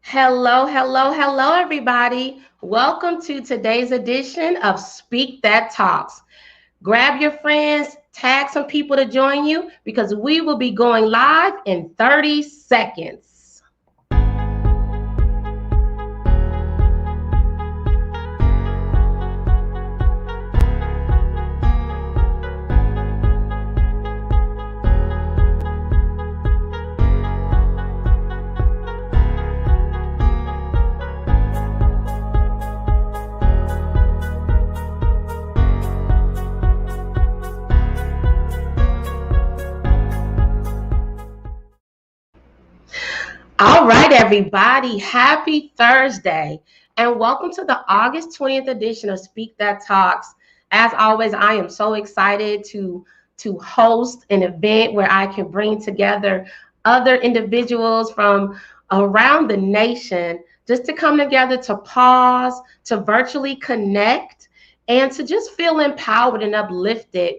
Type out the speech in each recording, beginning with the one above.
Hello, hello, hello, everybody. Welcome to today's edition of Speak That Talks. Grab your friends, tag some people to join you because we will be going live in 30 seconds. All right, everybody. Happy Thursday. And welcome to the August 20th edition of Speak That Talks. As always, I am so excited to host an event where I can bring together other individuals from around the nation just to come together to pause, to virtually connect, and to just feel empowered and uplifted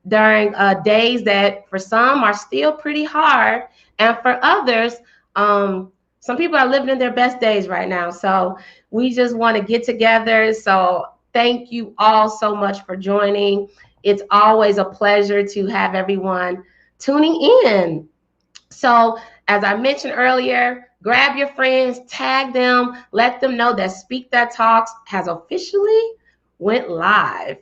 during days that for some are still pretty hard. And for others, some people are living in their best days right now. So we just want to get together. So thank you all so much for joining. It's always a pleasure to have everyone tuning in. So as I mentioned earlier, grab your friends, tag them, let them know that Speak That Talks has officially went live.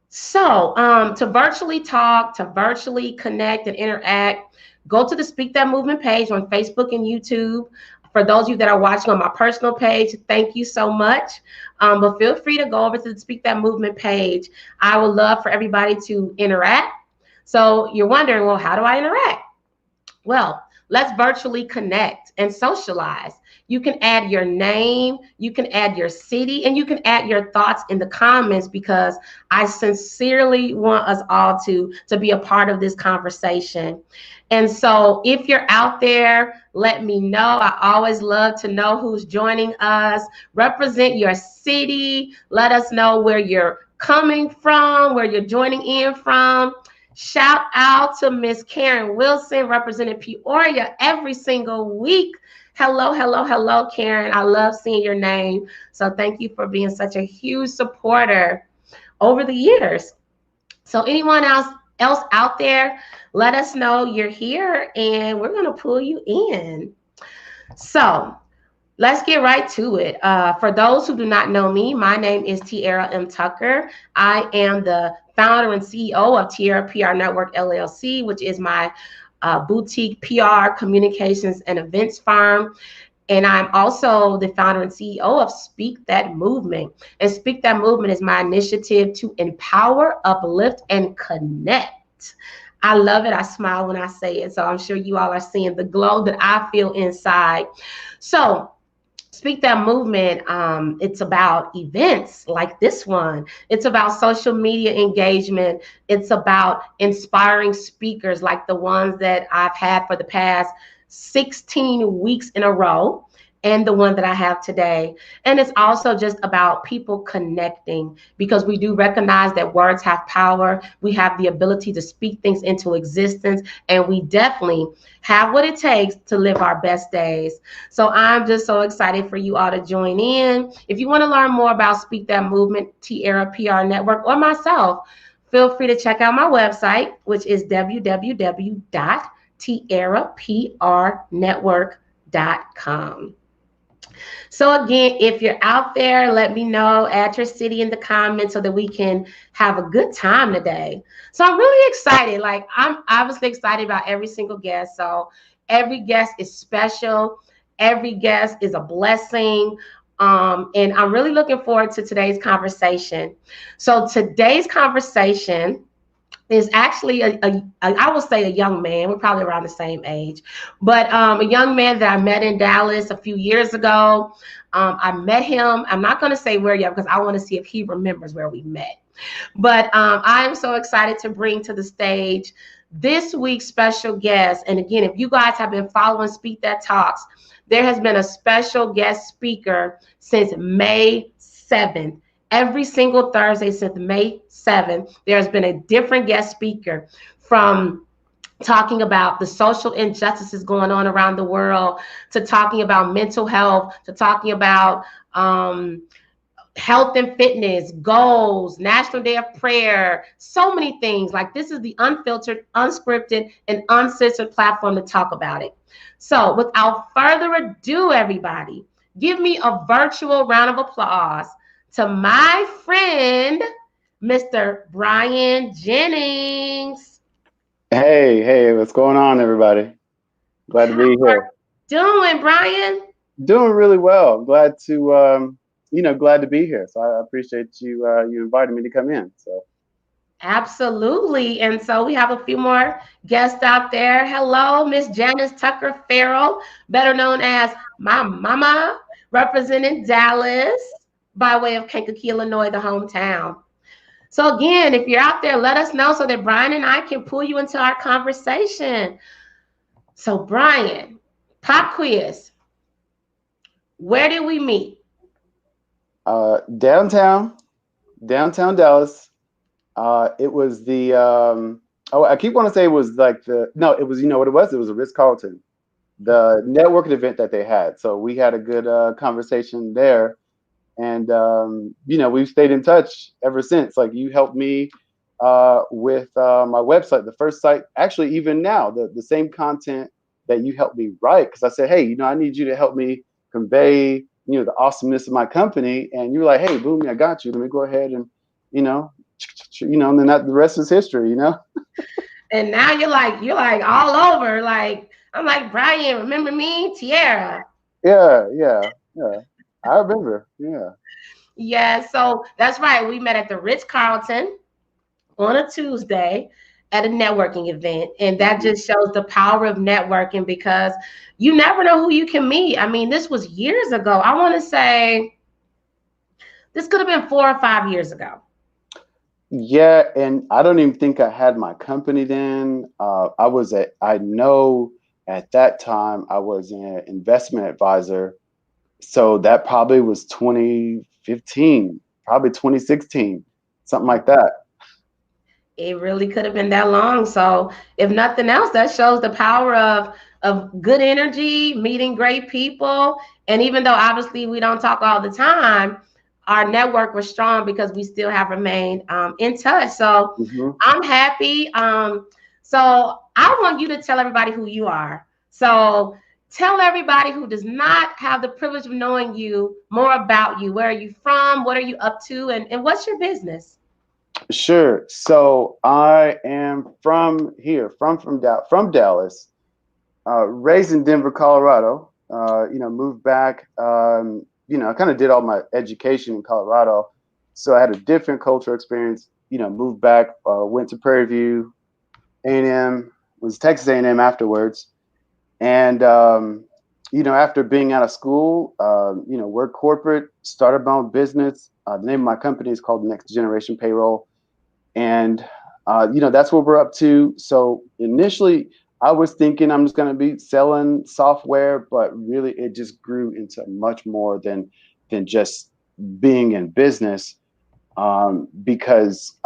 So to virtually talk, to virtually connect and interact, go to the Speak That Movement page on Facebook and YouTube. For those of you that are watching on my personal page, thank you so much. But feel free to go over to the Speak That Movement page. I would love for everybody to interact. So you're wondering, well, how do I interact? Well, let's virtually connect and socialize. You can add your name, you can add your city, and you can add your thoughts in the comments because I sincerely want us all to be a part of this conversation. And so if you're out there, let me know. I always love to know who's joining us. Represent your city. Let us know where you're coming from, where you're joining in from. Shout out to Miss Karen Wilson, representing Peoria every single week. Hello, hello, hello, Karen. I love seeing your name. So thank you for being such a huge supporter over the years. So anyone else out there, let us know you're here and we're going to pull you in. So let's get right to it. For those who do not know me, my name is Tiara M. Tucker. I am the founder and CEO of Tiara PR Network, LLC, which is my boutique PR, communications, and events firm. And I'm also the founder and CEO of Speak That Movement. And Speak That Movement is my initiative to empower, uplift, and connect. I love it. I smile when I say it. So I'm sure you all are seeing the glow that I feel inside. So Speak That Movement, it's about events like this one. It's about social media engagement. It's about inspiring speakers like the ones that I've had for the past 16 weeks in a row and the one that I have today. And it's also just about people connecting because we do recognize that words have power. We have the ability to speak things into existence, and we definitely have what it takes to live our best days. So I'm just so excited for you all to join in. If you want to learn more about Speak That Movement, Tiara PR Network, or myself, feel free to check out my website, which is www.tiaraprnetwork.com. So again, if you're out there, let me know, add your city in the comments so that we can have a good time today. So I'm really excited. Like, I'm obviously excited about every single guest. So every guest is special. Every guest is a blessing. And I'm really looking forward to today's conversation. So today's conversation is actually I will say a young man. We're probably around the same age, but a young man that I met in Dallas a few years ago. I met him. I'm not going to say where yet because I want to see if he remembers where we met. But I am so excited to bring to the stage this week's special guest. And again, if you guys have been following Speak That Talks, there has been a special guest speaker since May 7th. Every single Thursday since May 7th, there's been a different guest speaker from talking about the social injustices going on around the world, to talking about mental health, to talking about health and fitness, goals, National Day of Prayer, so many things. Like, this is the unfiltered, unscripted, and uncensored platform to talk about it. So without further ado, everybody, give me a virtual round of applause to my friend, Mr. Bryon Jennings. Hey, what's going on, everybody? Glad to How be here. doing, Bryon? Doing really well. Glad to be here. So I appreciate you inviting me to come in. So Absolutely. And so we have a few more guests out there. Hello, Miss Janice Tucker Farrell, better known as my mama, representing Dallas by way of Kankakee, Illinois, the hometown. So again, if you're out there, let us know so that Bryon and I can pull you into our conversation. So Bryon, pop quiz. Where did we meet? downtown, downtown Dallas. It was the I keep wanting to say it was like the no, it was what it was. It was a Ritz Carlton, the networking event that they had. So we had a good conversation there. And we've stayed in touch ever since. Like, you helped me with my website, the first site, actually, even now, the same content that you helped me write, because I said, hey, I need you to help me convey the awesomeness of my company. And you were like, hey, Boomy, I got you, let me go ahead and you know and then the rest is history. And now you're like all over. Like, I'm like, Bryon, remember me? Tiara. Yeah, I remember. Yeah. Yeah, so that's right. We met at the Ritz Carlton on a Tuesday at a networking event. And that Mhm. just shows the power of networking, because you never know who you can meet. I mean, this was years ago. I want to say this could have been 4 or 5 years ago. Yeah, and I don't even think I had my company then. I know at that time I was an investment advisor. So that probably was 2015, probably 2016, something like that. It really could have been that long. So if nothing else, that shows the power of good energy, meeting great people. And even though obviously we don't talk all the time, our network was strong because we still have remained in touch. So Hmm. I'm happy. So I want you to tell everybody who you are. So tell everybody who does not have the privilege of knowing you more about you. Where are you from? What are you up to? And what's your business? Sure. So I am from here, from Dallas, raised in Denver, Colorado. Moved back. I kind of did all my education in Colorado, so I had a different cultural experience. Moved back, went to Prairie View, A&M, was Texas A&M afterwards, and after being out of school, worked corporate, started my own business. The name of my company is called Next Generation Payroll, and that's what we're up to. So initially I was thinking I'm just going to be selling software, but really it just grew into much more than just being in business, because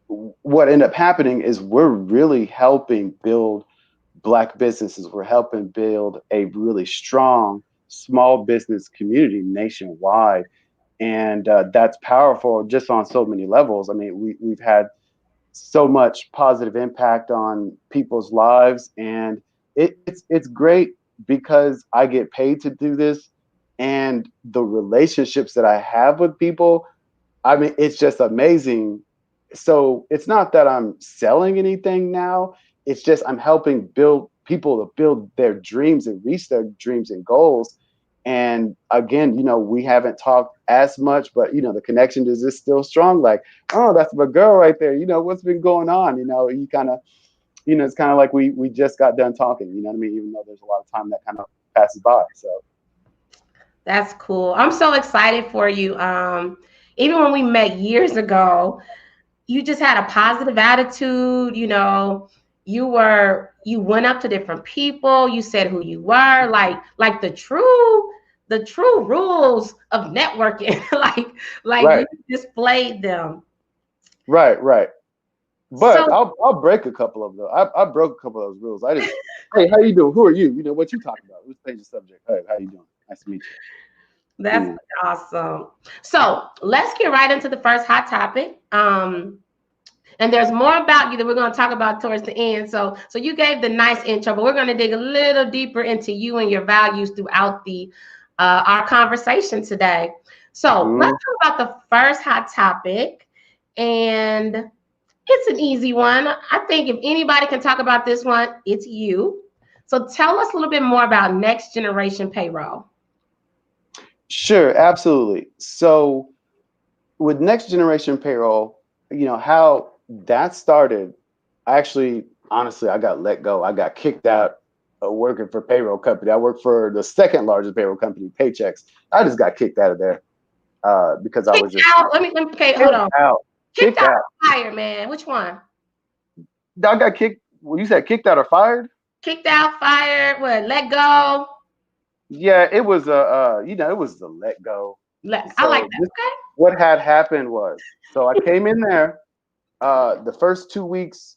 what ended up happening is we're really helping build Black businesses. We're helping build a really strong small business community nationwide, and that's powerful just on so many levels. I mean, we've had so much positive impact on people's lives, and it's great because I get paid to do this, and the relationships that I have with people, I mean, it's just amazing. So it's not that I'm selling anything now. It's just I'm helping build people to build their dreams and reach their dreams and goals. And again, we haven't talked as much, but the connection is just still strong. Like, oh, that's my girl right there. What's been going on? You kind of, it's kind of like we just got done talking. You know what I mean? Even though there's a lot of time that kind of passes by. So. That's cool. I'm so excited for you. Even when we met years ago, you just had a positive attitude. You went up to different people. You said who you were, like the true rules of networking. like you Right, displayed them. right, right. But So I'll break a couple of those. I broke a couple of those rules. I just, hey, how you doing? Who are you? You know what you talking about? Let's change the subject. Hey, how you doing? Nice to meet you. that's Yeah. awesome. So let's get right into the first hot topic. And there's more about you that we're going to talk about towards the end. So you gave the nice intro, but we're going to dig a little deeper into you and your values throughout the our conversation today. So let's Mhm. talk about the first hot topic, and it's an easy one. I think if anybody can talk about this one, it's you. So tell us a little bit more about Next Generation Payroll. Sure, absolutely. So with Next Generation Payroll, how that started, I actually, honestly, I got let go. I got kicked out of working for payroll company. I worked for the second largest payroll company, Paychecks. I just got kicked out of there because I Kicked was just out. Okay, hold kicked on. out. Kicked Kicked out out. or fired, man. Which one? I got kicked. Well, you said kicked out or fired? Kicked out, fired, what? Let go. Yeah, it was it was the let go. I like So that. this, Okay. what had happened was, so I came in there the first 2 weeks.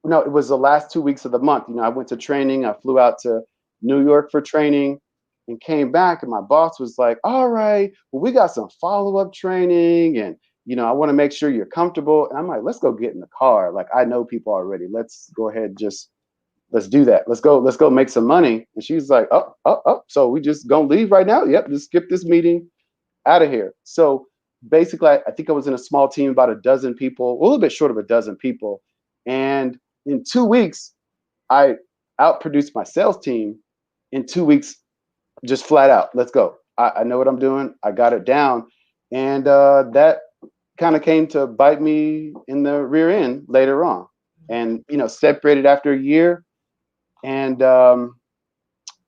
No, it was the last 2 weeks of the month. I went to training. I flew out to New York for training and came back. And my boss was like, all right, well, we got some follow up training. And, I want to make sure you're comfortable. And I'm like, let's go get in the car. Like, I know people already. Let's go ahead, just let's do that. Let's go make some money. And she's like, oh, oh, oh. So we just gonna leave right now? Yep, just skip this meeting, out of here. So basically, I think I was in a small team, about a dozen people, a little bit short of a dozen people. And in 2 weeks, I outproduced my sales team in 2 weeks, just flat out. Let's go. I know what I'm doing. I got it down. And that kind of came to bite me in the rear end later on. And, separated after a year. And what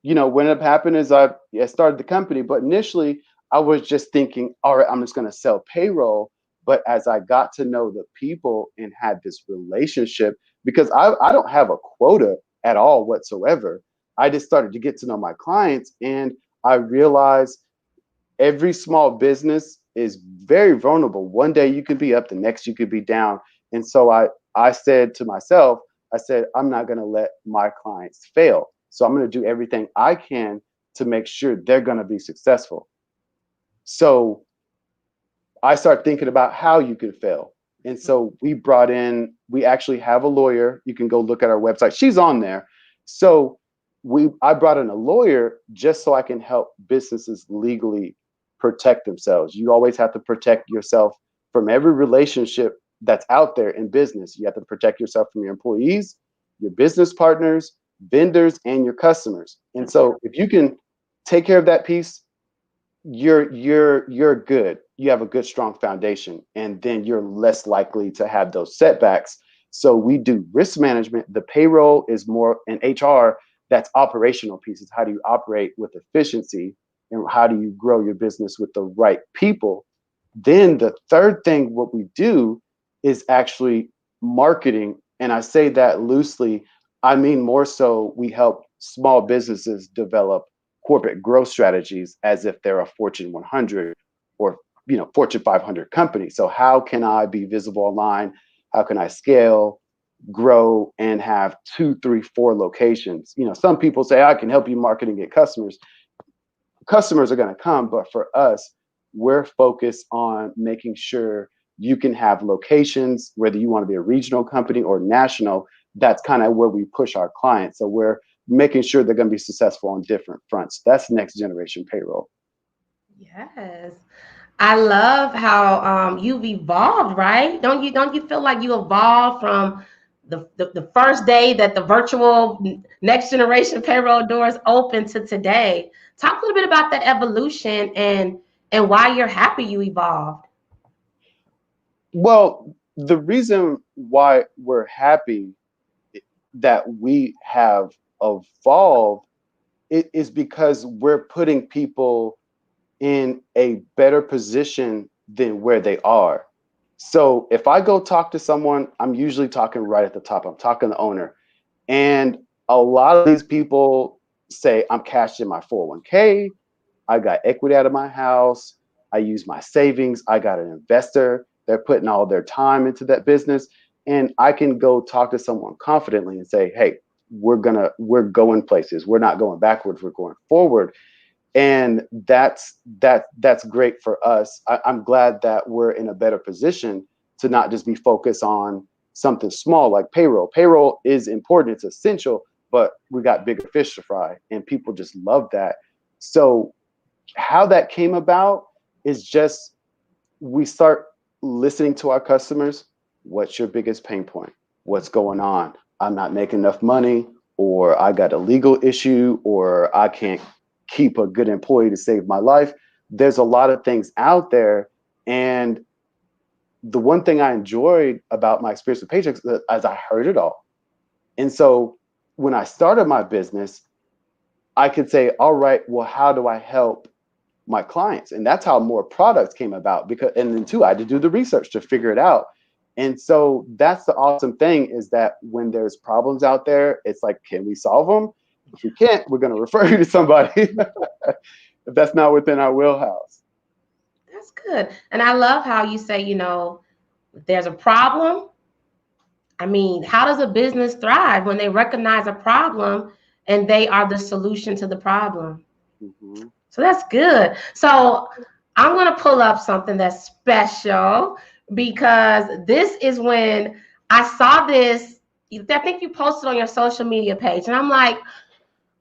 ended up happening is I started the company, but initially I was just thinking, all right, I'm just going to sell payroll. But as I got to know the people and had this relationship, because I don't have a quota at all whatsoever, I just started to get to know my clients, and I realized every small business is very vulnerable. One day you could be up, the next you could be down. And so I said to myself, I said, I'm not going to let my clients fail. So I'm going to do everything I can to make sure they're going to be successful. So I start thinking about how you could fail. And so we actually have a lawyer. You can go look at our website. She's on there. So I brought in a lawyer just so I can help businesses legally protect themselves. You always have to protect yourself from every relationship that's out there in business. You have to protect yourself from your employees, your business partners, vendors, and your customers. And so if you can take care of that piece, you're good. You have a good strong foundation, and then you're less likely to have those setbacks. So we do risk management. The payroll is more an HR, that's operational pieces. How do you operate with efficiency, and how do you grow your business with the right people? Then the third thing what we do is actually marketing, and I say that loosely. I mean, more so we help small businesses develop corporate growth strategies as if they're a Fortune 100 or Fortune 500 company. So how can I be visible online? How can I scale, grow, and have 2, 3, 4 locations? Some people say I can help you market and get customers. Customers are going to come, but for us, we're focused on making sure you can have locations, whether you want to be a regional company or national. That's kind of where we push our clients. So we're making sure they're going to be successful on different fronts. That's Next Generation Payroll. Yes. I love how you've evolved, right? Don't you feel like you evolved from the first day that the virtual Next Generation Payroll doors open to today? Talk a little bit about that evolution and why you're happy you evolved. Well, the reason why we're happy that we have evolved is because we're putting people in a better position than where they are. So if I go talk to someone, I'm usually talking right at the top. I'm talking to the owner. And a lot of these people say, I'm cashed in my 401k. I got equity out of my house. I use my savings. I got an investor. They're putting all their time into that business. and I can go talk to someone confidently and say, hey, we're going places. We're not going backwards. We're going forward. And that's great for us. I'm glad that we're in a better position to not just be focused on something small like payroll. Payroll is important, it's essential, but we got bigger fish to fry, and people just love that. So how that came about is just we start listening to our customers. What's your biggest pain point? What's going on? I'm not making enough money, or I got a legal issue, or I can't keep a good employee to save my life. There's a lot of things out there. And the one thing I enjoyed about my experience with Paychecks is as I heard it all. And so when I started my business, I could say, all right, well, how do I help my clients? And that's how more products came about. Because, and then too, I had to do the research to figure it out. And so that's the awesome thing, is that when there's problems out there, it's like, can we solve them? If we can't, we're going to refer you to somebody if that's not within our wheelhouse. That's good. And I love how you say, if there's a problem. I mean, how does a business thrive when they recognize a problem and they are the solution to the problem? Mm-hmm. So that's good. So I'm going to pull up something that's special, because this is when I saw this. I think you posted on your social media page, and I'm like,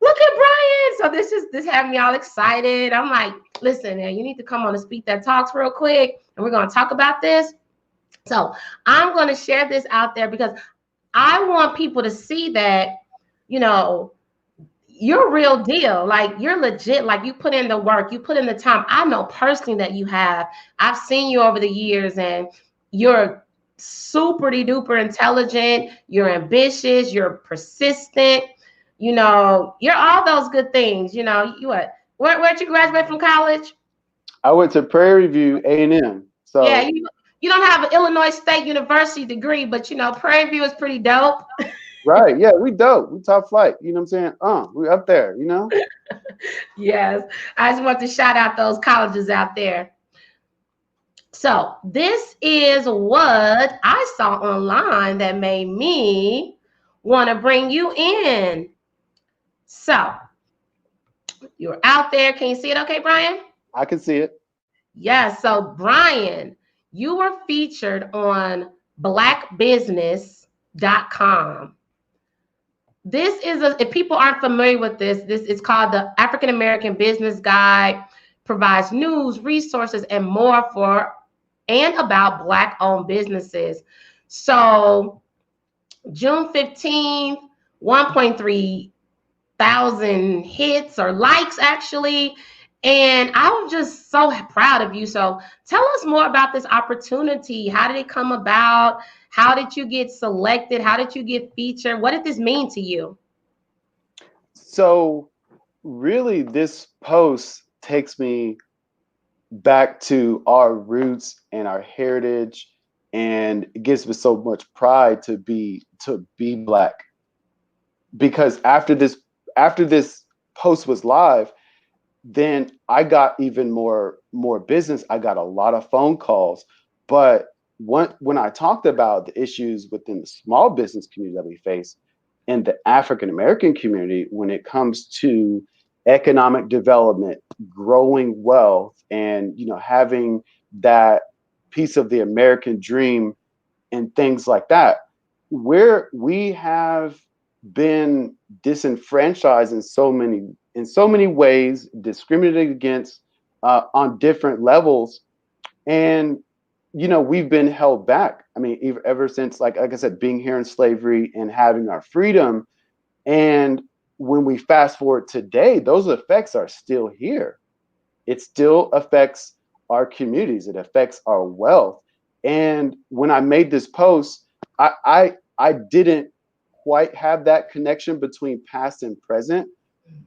look at Bryon. So this had me all excited. I'm like, listen, man, you need to come on and Speak That Talks real quick, and we're going to talk about this. So I'm going to share this out there because I want people to see that, you know, you're real deal. Like, you're legit. Like, you put in the work, you put in the time. I know personally that you have. I've seen you over the years, and you're super duper intelligent. You're ambitious. You're persistent. You're all those good things. You what? Where'd you graduate from college? I went to Prairie View A&M. Yeah, So you don't have an Illinois State University degree, but Prairie View is pretty dope. right, yeah, we dope. We top flight. You know what I'm saying? We up there, you know? Yes, I just want to shout out those colleges out there. So this is what I saw online that made me want to bring you in. So you're out there. Can you see it okay, Bryon? I can see it. Yes. So Bryon, you were featured on blackbusiness.com. This is if people aren't familiar with this is called the African American Business Guide. Provides news, resources, and more for and about Black owned businesses. So June 15th, 1.3 thousand hits or likes, actually. And I was just so proud of you. So tell us more about this opportunity. How did it come about? How did you get selected? How did you get featured? What did this mean to you? So really, this post takes me back to our roots and our heritage, and it gives me so much pride to be Black. Because after this post was live, then I got even more business. I got a lot of phone calls. But when I talked about the issues within the small business community that we face, in the African American community, when it comes to economic development, growing wealth, and having that piece of the American dream and things like that, where we have been disenfranchised in so many ways, discriminated against on different levels, and we've been held back. I mean, ever since, like I said, being here in slavery and having our freedom. And when we fast forward today, those effects are still here. It still affects our communities. It affects our wealth. And when I made this post, I didn't quite have that connection between past and present.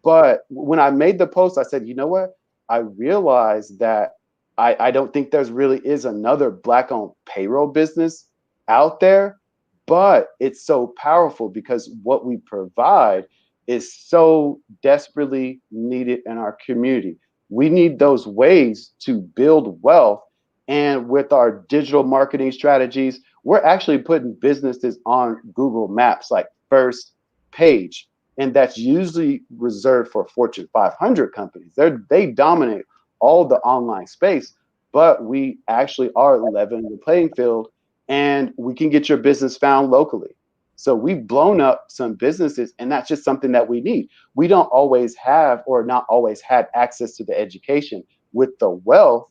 But when I made the post, I said, you know what? I realized that I don't think there's really is another Black-owned payroll business out there, but it's so powerful because what we provide is so desperately needed in our community. We need those ways to build wealth, And with our digital marketing strategies, we're actually putting businesses on Google Maps, like first page. And that's usually reserved for Fortune 500 companies. They dominate all the online space, but we actually are leveling the playing field, and we can get your business found locally. So we've blown up some businesses, and that's just something that we need. We don't always have, or not always had, access to the education. With the wealth,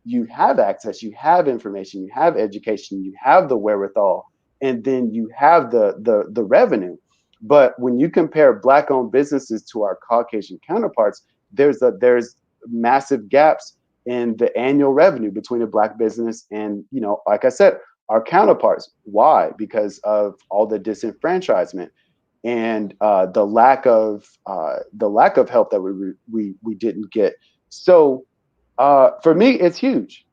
you have access, you have information, you have education, you have the wherewithal, and then you have the revenue. But when you compare Black owned businesses to our Caucasian counterparts, there's massive gaps in the annual revenue between a Black business and, like I said, our counterparts. Why? Because of all the disenfranchisement and the lack of help that we didn't get. So for me, it's huge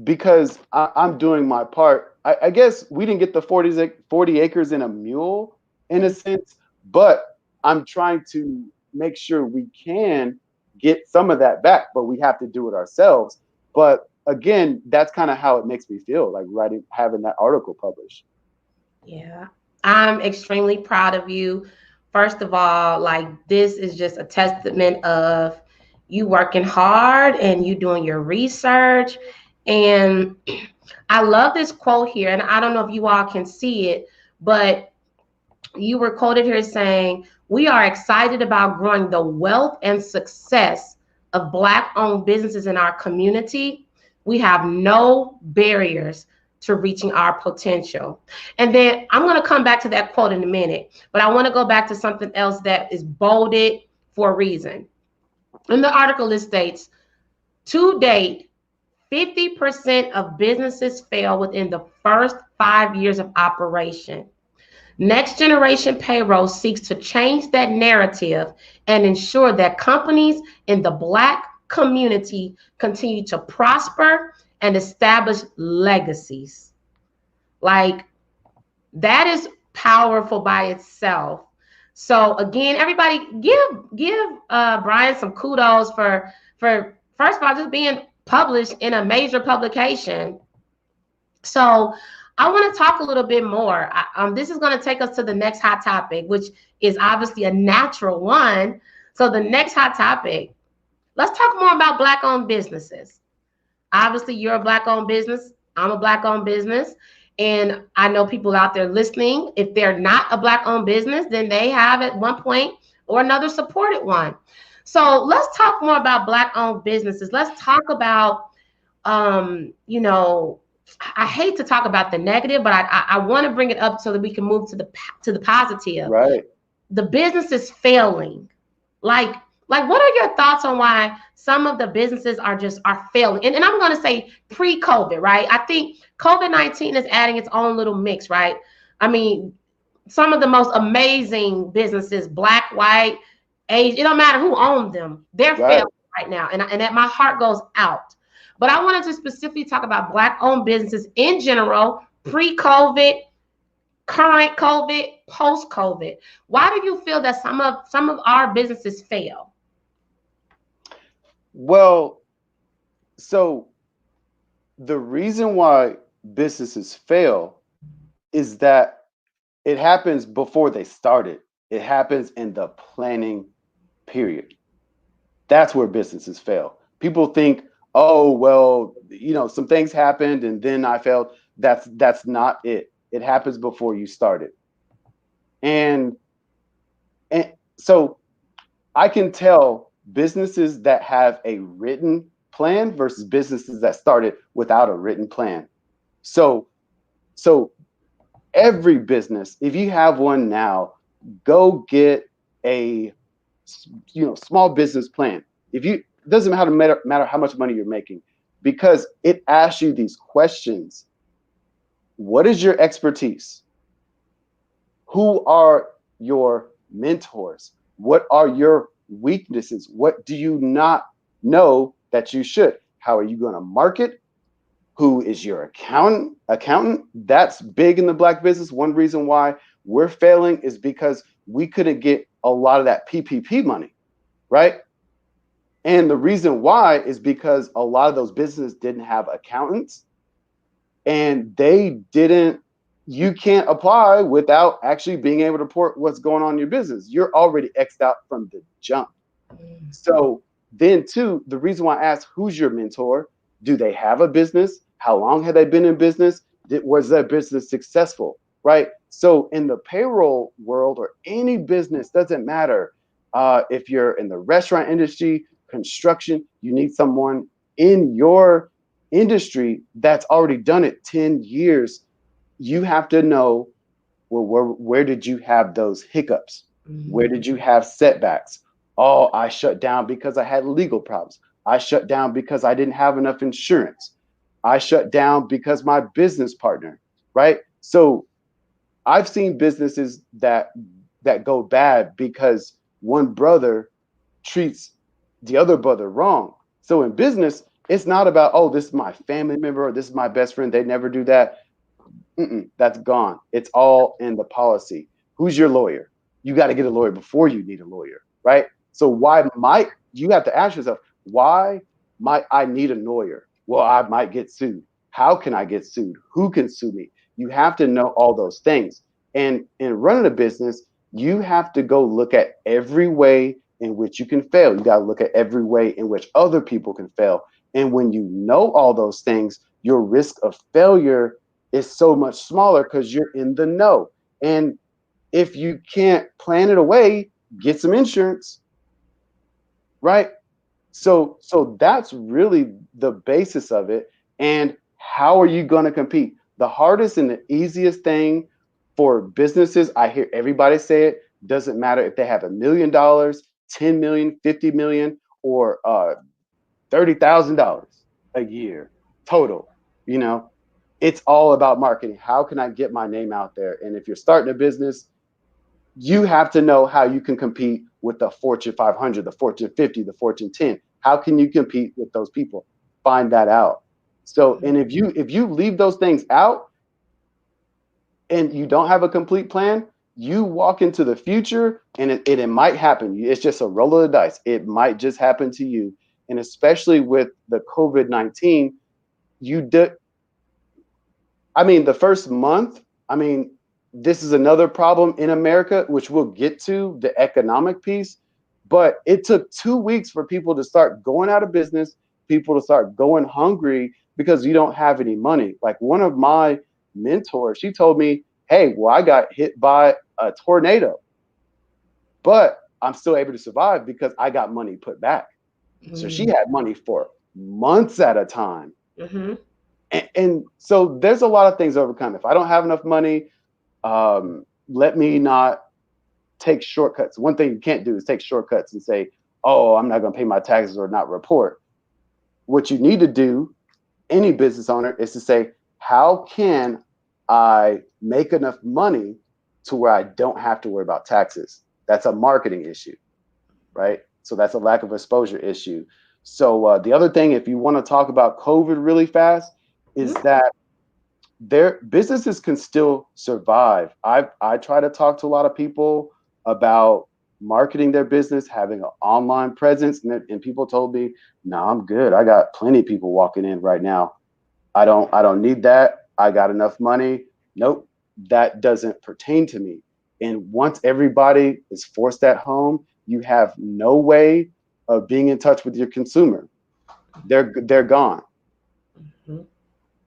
because I'm doing my part. I guess we didn't get the 40 acres and a mule in a sense, but I'm trying to make sure we can get some of that back, but we have to do it ourselves. But again, that's kind of how it makes me feel, like having that article published. Yeah, I'm extremely proud of you. First of all, like this is just a testament of you working hard and you doing your research. And I love this quote here, and I don't know if you all can see it, but you were quoted here saying, "We are excited about growing the wealth and success of Black owned businesses in our community. We have no barriers to reaching our potential." And then I'm going to come back to that quote in a minute, but I want to go back to something else that is bolded for a reason. In the article, it states, to date, 50% of businesses fail within the first 5 years of operation. Next Generation Payroll seeks to change that narrative and ensure that companies in the Black community continue to prosper and establish legacies. Like, that is powerful by itself. So again, everybody give Bryon some kudos for first of all just being published in a major publication. So I want to talk a little bit more. This is going to take us to the next hot topic, which is obviously a natural one. So the next hot topic, let's talk more about Black-owned businesses. Obviously, you're a Black-owned business. I'm a Black-owned business. And I know people out there listening, if they're not a Black-owned business, then they have at one point or another supported one. So let's talk more about Black-owned businesses. Let's talk about, you know, I hate to talk about the negative, but I want to bring it up so that we can move to the positive. Right. The business is failing. Like, what are your thoughts on why some of the businesses are failing? And I'm going to say pre-COVID, right? I think COVID-19 is adding its own little mix, right? I mean, some of the most amazing businesses, Black, white, Asian, it don't matter who owns them, they're Right. failing right now. And that my heart goes out. But I wanted to specifically talk about Black-owned businesses in general, pre-COVID, current COVID, post-COVID. Why do you feel that some of our businesses fail? Well, so the reason why businesses fail is that it happens before they started. It happens in the planning period. That's where businesses fail. People think, oh, well, some things happened and then I failed. That's not it. It happens before you started. And and so I can tell businesses that have a written plan versus businesses that started without a written plan. So so every business, if you have one now, go get a small business plan. If you It doesn't matter how much money you're making, because it asks you these questions. What is your expertise? Who are your mentors? What are your weaknesses? What do you not know that you should? How are you going to market? Who is your accountant? That's big in the Black business. One reason why we're failing is because we couldn't get a lot of that PPP money, right? And the reason why is because a lot of those businesses didn't have accountants, and they didn't, you can't apply without actually being able to report what's going on in your business. You're already X'd out from the jump. So then too, the reason why I asked who's your mentor, do they have a business? How long have they been in business? Was their business successful? Right. So in the payroll world or any business, doesn't matter. If you're in the restaurant industry, construction, you need someone in your industry that's already done it 10 years. You have to know, well, where did you have those hiccups? Where Mhm. did you have setbacks? Oh, I shut down because I had legal problems. I shut down because I didn't have enough insurance. I shut down because my business partner, right? So I've seen businesses that go bad because one brother treats the other brother wrong. So in business, it's not about, oh, this is my family member or this is my best friend. They never do that. That's gone. It's all in the policy. Who's your lawyer? You got to get a lawyer before you need a lawyer, right? So why might you have to ask yourself, why might I need a lawyer? Well, I might get sued. How can I get sued? Who can sue me? You have to know all those things. And in running a business, you have to go look at every way in which you can fail. You got to look at every way in which other people can fail. And when you know all those things, your risk of failure is so much smaller because you're in the know. And if you can't plan it away, get some insurance, right? So that's really the basis of it. And how are you going to compete? The hardest and the easiest thing for businesses, I hear everybody say it, doesn't matter if they have $1 million, 10 million, 50 million, or $30,000 a year total. You know, it's all about marketing. How can I get my name out there? And if you're starting a business, you have to know how you can compete with the Fortune 500, the Fortune 50, the Fortune 10. How can you compete with those people? Find that out. So, and if you leave those things out and you don't have a complete plan, you walk into the future and it might happen. It's just a roll of the dice. It might just happen to you. And especially with the COVID-19, you did, I mean, the first month, I mean, this is another problem in America, which we'll get to, the economic piece. But it took 2 weeks for people to start going out of business, people to start going hungry because you don't have any money. Like one of my mentors, she told me, hey, well, I got hit by a tornado, but I'm still able to survive because I got money put back. So she Mhm. had money for months at a time. Mhm. And so there's a lot of things to overcome. If I don't have enough money, let me not take shortcuts. One thing you can't do is take shortcuts and say, oh, I'm not going to pay my taxes or not report. What you need to do, any business owner, is to say, how can I make enough money to where I don't have to worry about taxes? That's a marketing issue, right? So that's a lack of exposure issue. So the other thing, if you want to talk about COVID really fast, is Mhm. that their businesses can still survive. I try to talk to a lot of people about marketing their business, having an online presence, and people told me, "No, I'm good. I got plenty of people walking in right now. I don't need that. I got enough money." Nope, that doesn't pertain to me. And once everybody is forced at home, you have no way of being in touch with your consumer. They're gone. Mhm.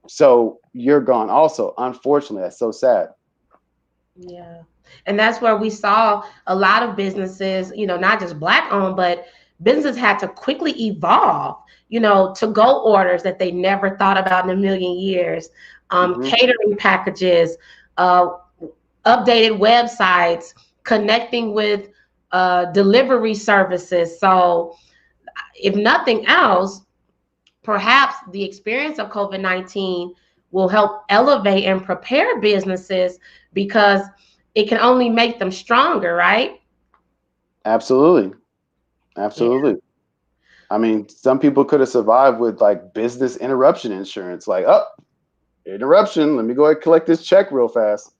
So you're gone also. Unfortunately, that's so sad. Yeah. And that's where we saw a lot of businesses, not just black owned, but businesses had to quickly evolve, to go orders that they never thought about in a million years, Hmm. catering packages, uh, updated websites, connecting with delivery services. So, if nothing else, perhaps the experience of COVID-19 will help elevate and prepare businesses because it can only make them stronger, right? Absolutely. Yeah. Absolutely. I mean, some people could have survived with like business interruption insurance. Like, oh, interruption. Let me go ahead and collect this check real fast.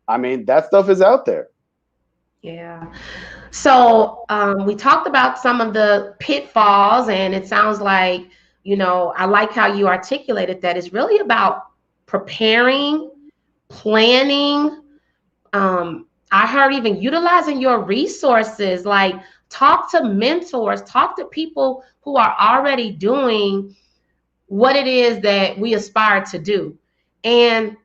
I mean, that stuff is out there. Yeah. So we talked about some of the pitfalls, and it sounds like, I like how you articulated that. It's really about preparing, planning. I heard even utilizing your resources, like talk to mentors, talk to people who are already doing what it is that we aspire to do. And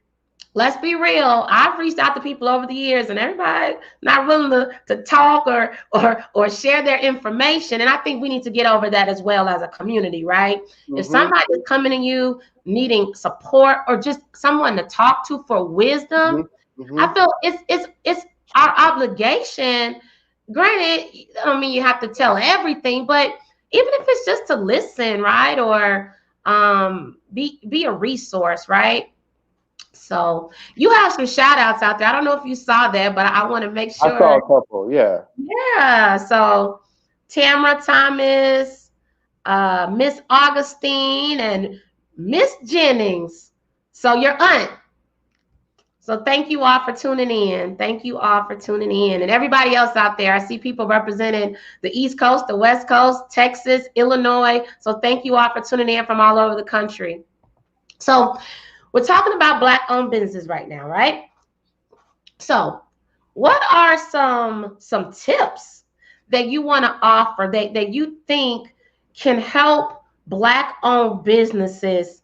let's be real, I've reached out to people over the years, and everybody not willing to talk or share their information. And I think we need to get over that as well as a community, right? If Mm-hmm. somebody is coming to you needing support or just someone to talk to for wisdom, Mm-hmm. I Mm-hmm. feel it's our obligation. Granted, I don't mean you have to tell everything, but even if it's just to listen, right? Or be a resource, right? So you have some shout outs out there. I don't know if you saw that, but I want to make I saw sure. a couple. Yeah. Yeah. So Tamara Thomas, Miss Augustine, and Miss Jennings. So your aunt. So thank you all for tuning in. Thank you all for tuning in. And everybody else out there, I see people representing the East Coast, the West Coast, Texas, Illinois. So thank you all for tuning in from all over the country. So we're talking about Black-owned businesses right now, right? So what are some tips that you want to offer that you think can help Black-owned businesses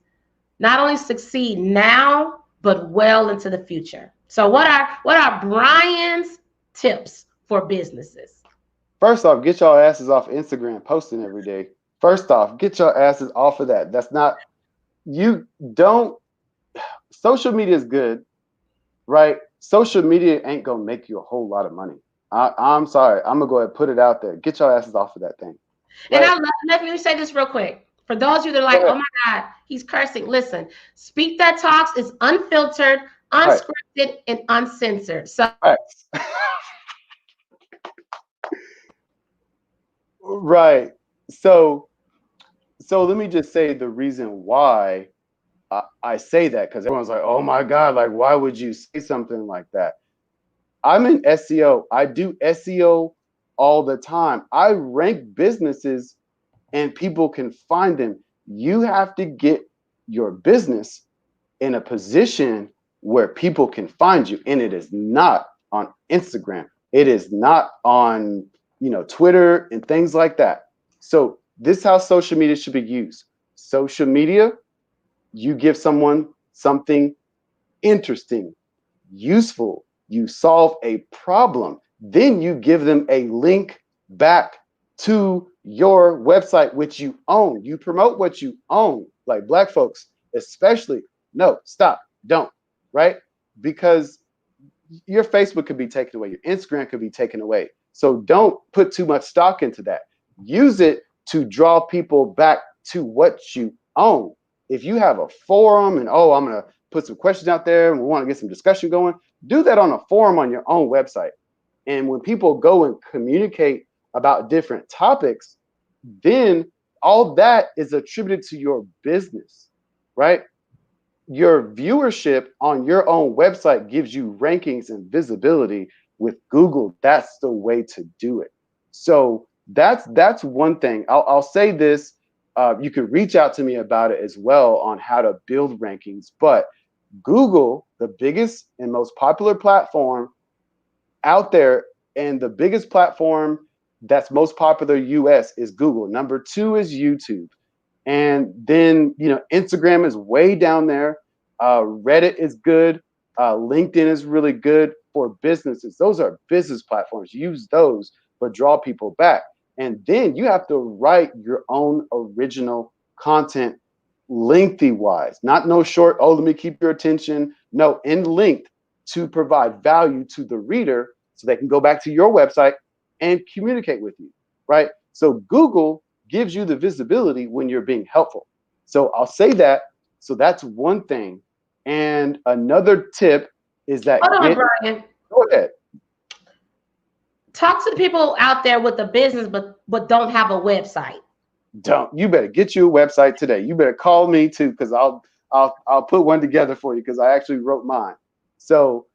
not only succeed now but well into the future? So what are Bryon's tips for businesses? First off, get your asses off Instagram posting every day. First off, get your asses off of that. That's not, you don't, social media is good, right? Social media ain't gonna make you a whole lot of money. I'm sorry. I'm gonna go ahead and put it out there. Get your asses off of that thing, And right? let me say this real quick. For those of you that are Go like, ahead. oh my God, he's cursing. Listen, Speak That Talks is unfiltered, Right, unscripted, and uncensored. So right, right. So, so let me just say the reason why I say that, because everyone's like, oh my God, like, why would you say something like that? I'm in SEO. I do SEO all the time. I rank businesses and people can find them. You have to get your business in a position where people can find you. And it is not on Instagram. It is not on, Twitter and things like that. So this is how social media should be used. Social media, you give someone something interesting, useful, you solve a problem, then you give them a link back to your website, which you own. You promote what you own, like Black folks, especially. No, stop, don't, right? Because your Facebook could be taken away, your Instagram could be taken away. So don't put too much stock into that. Use it to draw people back to what you own. If you have a forum and, oh, I'm going to put some questions out there and we want to get some discussion going, do that on a forum on your own website. And when people go and communicate about different topics, then all that is attributed to your business, right? Your viewership on your own website gives you rankings and visibility with Google. That's the way to do it. So that's one thing. I'll say this. You can reach out to me about it as well on how to build rankings. But Google, the biggest and most popular platform out there, and the biggest platform that's most popular US is Google. Number two is YouTube. And then, Instagram is way down there. Reddit is good. LinkedIn is really good for businesses. Those are business platforms. Use those, but draw people back. And then you have to write your own original content lengthy wise, not no short, oh, let me keep your attention. No, in length to provide value to the reader so they can go back to your website and communicate with you, right? So Google gives you the visibility when you're being helpful. So I'll say that. So that's one thing. And another tip is that hold on, get, Bryon. go ahead. Talk to the people out there with the business but don't have a website. Don't, you better get you a website today. You better call me too, because I'll put one together for you because I actually wrote mine. So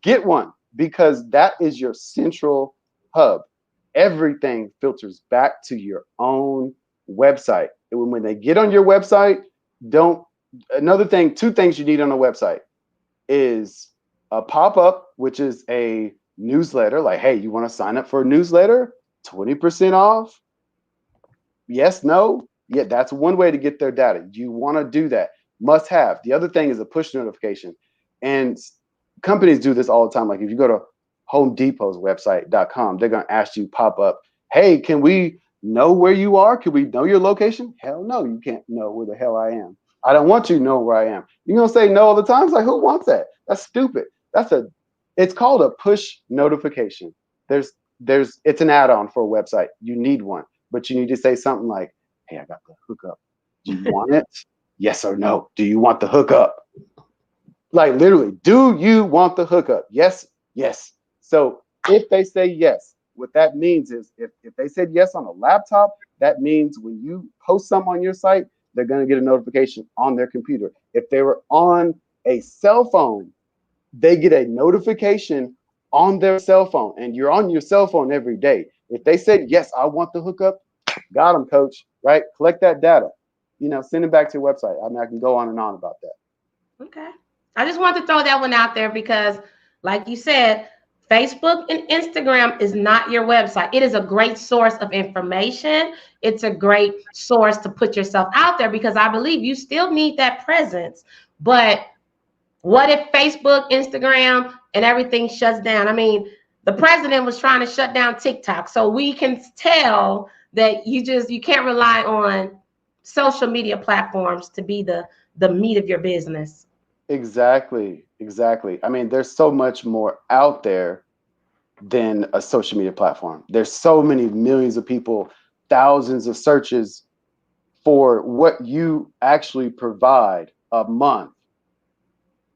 get one because that is your central hub. Everything filters back to your own website. And when they get on your website, don't another thing, two things you need on a website is a pop-up, which is a newsletter, like, hey, you want to sign up for a newsletter? 20% off? Yes, no? Yeah, that's one way to get their data. You want to do that. Must have. The other thing is a push notification. And companies do this all the time. Like if you go to Home Depot's website.com, they're going to ask you pop up, hey, can we know where you are? Can we know your location? Hell no, you can't know where the hell I am. I don't want you to know where I am. You're going to say no all the time? It's like, who wants that? That's stupid. It's called a push notification. It's an add-on for a website. You need one, but you need to say something like, hey, I got the hookup. Do you want it? Yes or no? Do you want the hookup? Like literally, do you want the hookup? Yes, yes. So if they say yes, what that means is if they said yes on a laptop, that means when you post something on your site, they're going to get a notification on their computer. If they were on a cell phone, they get a notification on their cell phone, and you're on your cell phone every day. If they said, yes, I want the hookup, got them, coach, right? Collect that data, send it back to your website. I mean, I can go on and on about that. Okay. I just want to throw that one out there because, like you said, Facebook and Instagram is not your website. It is a great source of information. It's a great source to put yourself out there because I believe you still need that presence. But what if Facebook, Instagram, and everything shuts down? I mean, the president was trying to shut down TikTok. So we can tell that you can't rely on social media platforms to be the meat of your business. Exactly, exactly. I mean, there's so much more out there than a social media platform. There's so many millions of people, thousands of searches for what you actually provide a month.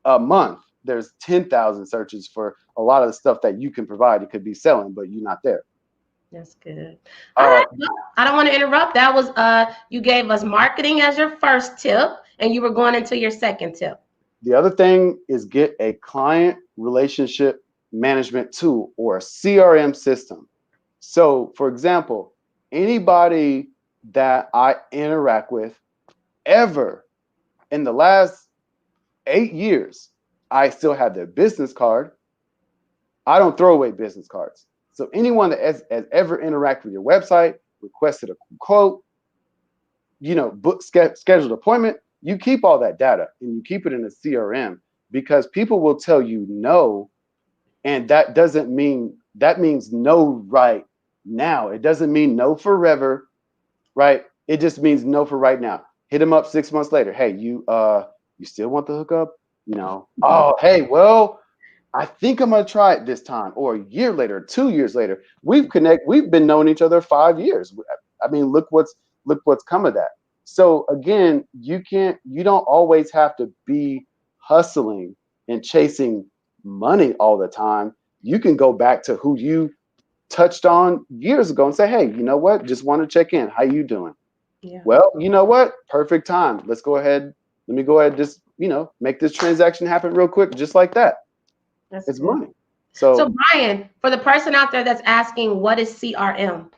A month, there's 10,000 searches for a lot of the stuff that you can provide. It could be selling, but you're not there. That's good. All Uh, right. Well, I don't want to interrupt. That was you gave us marketing as your first tip, and you were going into your second tip. the other thing is get a client relationship management tool or a CRM system. So, for example, anybody that I interact with ever in the last 8 years, I still have their business card. I don't throw away business cards. So anyone that has ever interacted with your website, requested a quote, scheduled appointment, you keep all that data and you keep it in a CRM because people will tell you no, and that means no right now. It doesn't mean no forever, right? It just means no for right now. Hit them up 6 months later. Hey, you still want the hookup? Oh, hey, well, I think I'm gonna try it this time, or a year later, 2 years later. We've been knowing each other 5 years. I mean, look what's come of that. So again, you don't always have to be hustling and chasing money all the time. You can go back to who you touched on years ago and say, hey, you know what? Just want to check in. How you doing? Yeah. Well, you know what? Perfect time. Let's go ahead. Let me go ahead and just, make this transaction happen real quick, just like that. That's It's good. money. So, So Bryon, for the person out there that's asking, what is CRM?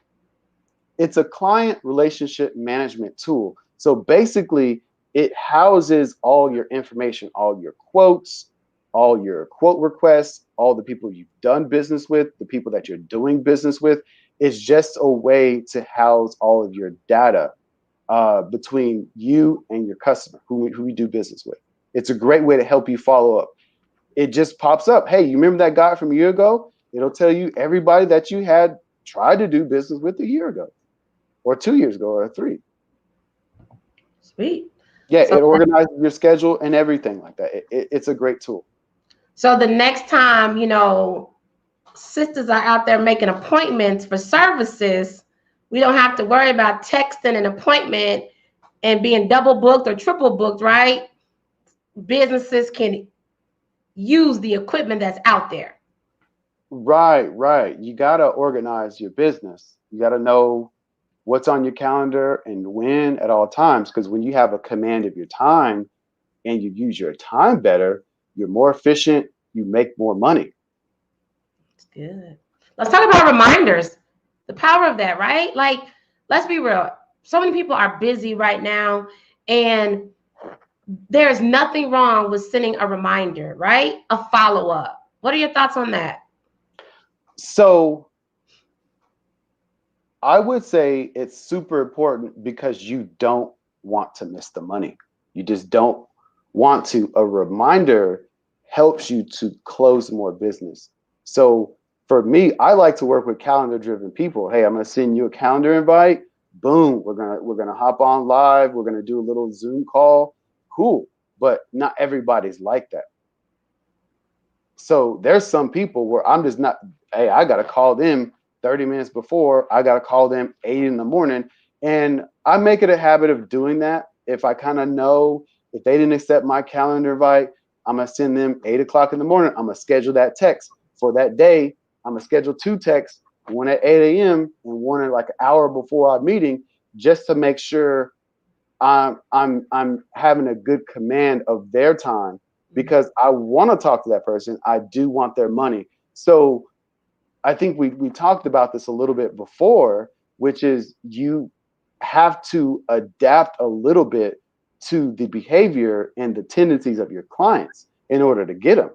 it's a client relationship management tool. So basically, it houses all your information, all your quotes, all your quote requests, all the people you've done business with, the people that you're doing business with. It's just a way to house all of your data between you and your customer, who you do business with. It's a great way to help you follow up. It just pops up. Hey, you remember that guy from a year ago? It'll tell you everybody that you had tried to do business with a year ago, or 2 years ago, or three. Sweet. Yeah, So, it organizes your schedule and everything like that. It's a great tool. so the next time, sisters are out there making appointments for services, we don't have to worry about texting an appointment and being double booked or triple booked, right? Businesses can use the equipment that's out there. Right, right. You got to organize your business. You got to know what's on your calendar and when at all times. Because when you have a command of your time and you use your time better, you're more efficient, you make more money. It's good. Let's talk about reminders. The power of that, right? Like, let's be real. So many people are busy right now, and there's nothing wrong with sending a reminder, right? A follow up. What are your thoughts on that? So I would say it's super important because you don't want to miss the money. You just don't want to. A reminder helps you to close more business. So for me, I like to work with calendar driven people. Hey, I'm going to send you a calendar invite. Boom, we're going to hop on live. We're going to do a little Zoom call. Cool. But not everybody's like that. So there's some people where I'm just not, hey, I got to call them 30 minutes before. I got to call them 8 in the morning. And I make it a habit of doing that. If I kind of know if they didn't accept my calendar invite, I'm going to send them 8 o'clock in the morning. I'm going to schedule that text for that day. I'm going to schedule 2 texts, one at 8 a.m. and one at like an hour before our meeting, just to make sure I'm having a good command of their time because I want to talk to that person. I do want their money. So I think we talked about this a little bit before, which is you have to adapt a little bit to the behavior and the tendencies of your clients in order to get them.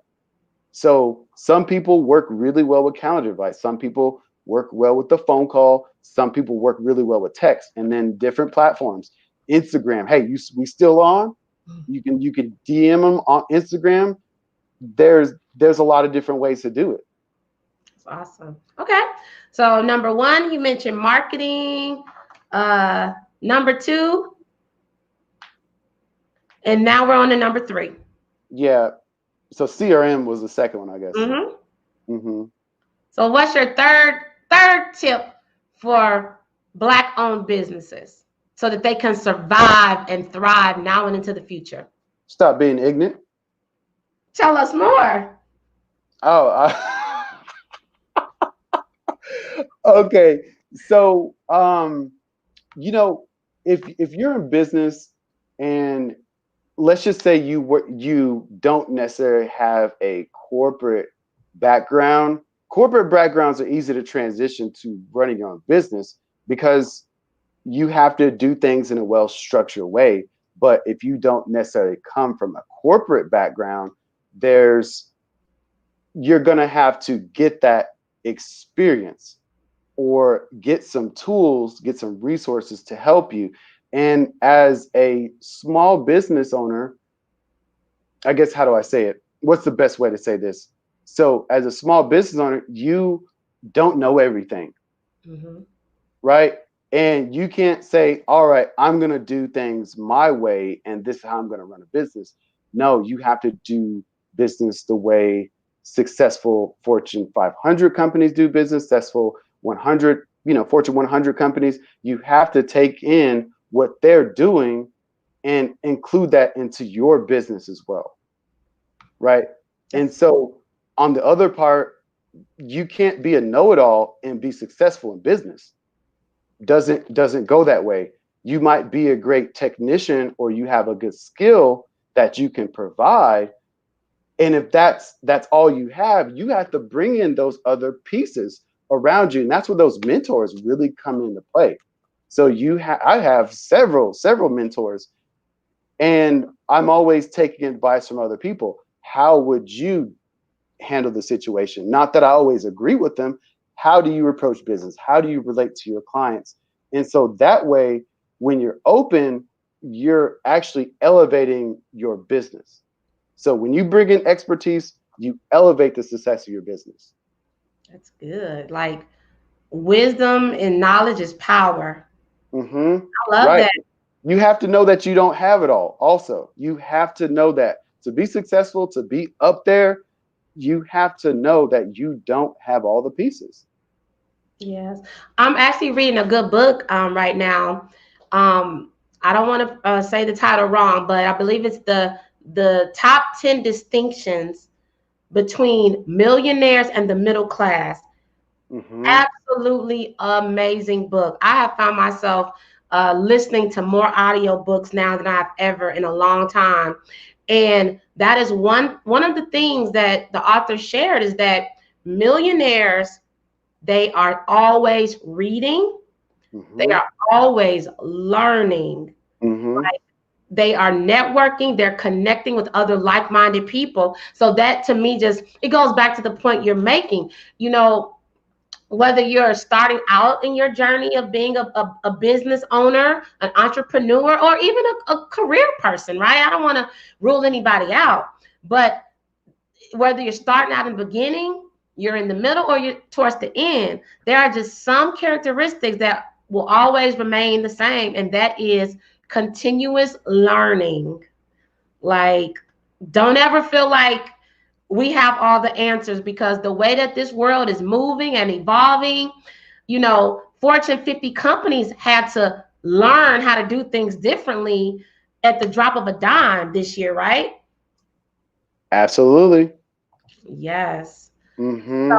So some people work really well with calendar advice. Some people work well with the phone call. Some people work really well with text, and then different platforms. Instagram. Hey, we still on? You can DM them on Instagram. There's a lot of different ways to do it. That's awesome. Okay. So number one, you mentioned marketing. Number two, and now we're on to number three. Yeah. So CRM was the second one, I guess. Mm-hmm. hmm So what's your third tip for Black-owned businesses so that they can survive and thrive now and into the future? Stop being ignorant. Tell us more. Oh, okay. So, you know, if you're in business and let's just say you don't necessarily have a corporate background. Corporate backgrounds are easy to transition to running your own business because you have to do things in a well-structured way. But if you don't necessarily come from a corporate background, there's you're going to have to get that experience or get some tools, get some resources to help you. And as a small business owner, I guess, how do I say it? What's the best way to say this? So, as a small business owner, you don't know everything, Mm-hmm. right? And you can't say, all right, I'm going to do things my way and this is how I'm going to run a business. No, you have to do business the way successful Fortune 500 companies do business, successful 100, Fortune 100 companies. You have to take in what they're doing and include that into your business as well, right? And That's so on the other part, you can't be a know-it-all and be successful in business. Doesn't go that way. You might be a great technician or you have a good skill that you can provide, and if that's all you have to bring in those other pieces around you, and that's where those mentors really come into play. So I have several mentors, and I'm always taking advice from other people. How would you handle the situation? Not that I always agree with them. How do you approach business? How do you relate to your clients? And so that way, when you're open, you're actually elevating your business. So when you bring in expertise, you elevate the success of your business. that's good. Like, wisdom and knowledge is power. hmm I love Right. that. You have to know that you don't have it all. Also, you have to know that to be successful, to be up there, you have to know that you don't have all the pieces. Yes, I'm actually reading a good book right now. I don't want to say the title wrong, but I believe it's the top 10 distinctions between millionaires and the middle class. hmm Absolutely amazing book. I have found myself listening to more audio books now than I've ever in a long time, and that is one of the things that the author shared is that millionaires They are always reading. They Mm-hmm. are always learning. Mm-hmm. They are networking. They're connecting with other like-minded people. So that to me just it goes back to the point you're making. You know, whether you're starting out in your journey of being a business owner, an entrepreneur, or even a career person, right? I don't want to rule anybody out, but whether you're starting out in the beginning, you're in the middle, or you're towards the end, there are just some characteristics that will always remain the same, and that is continuous learning. Like, don't ever feel like we have all the answers, because the way that this world is moving and evolving, you know, Fortune 50 companies had to learn how to do things differently at the drop of a dime this year, right? Absolutely. Yes. Mm-hmm.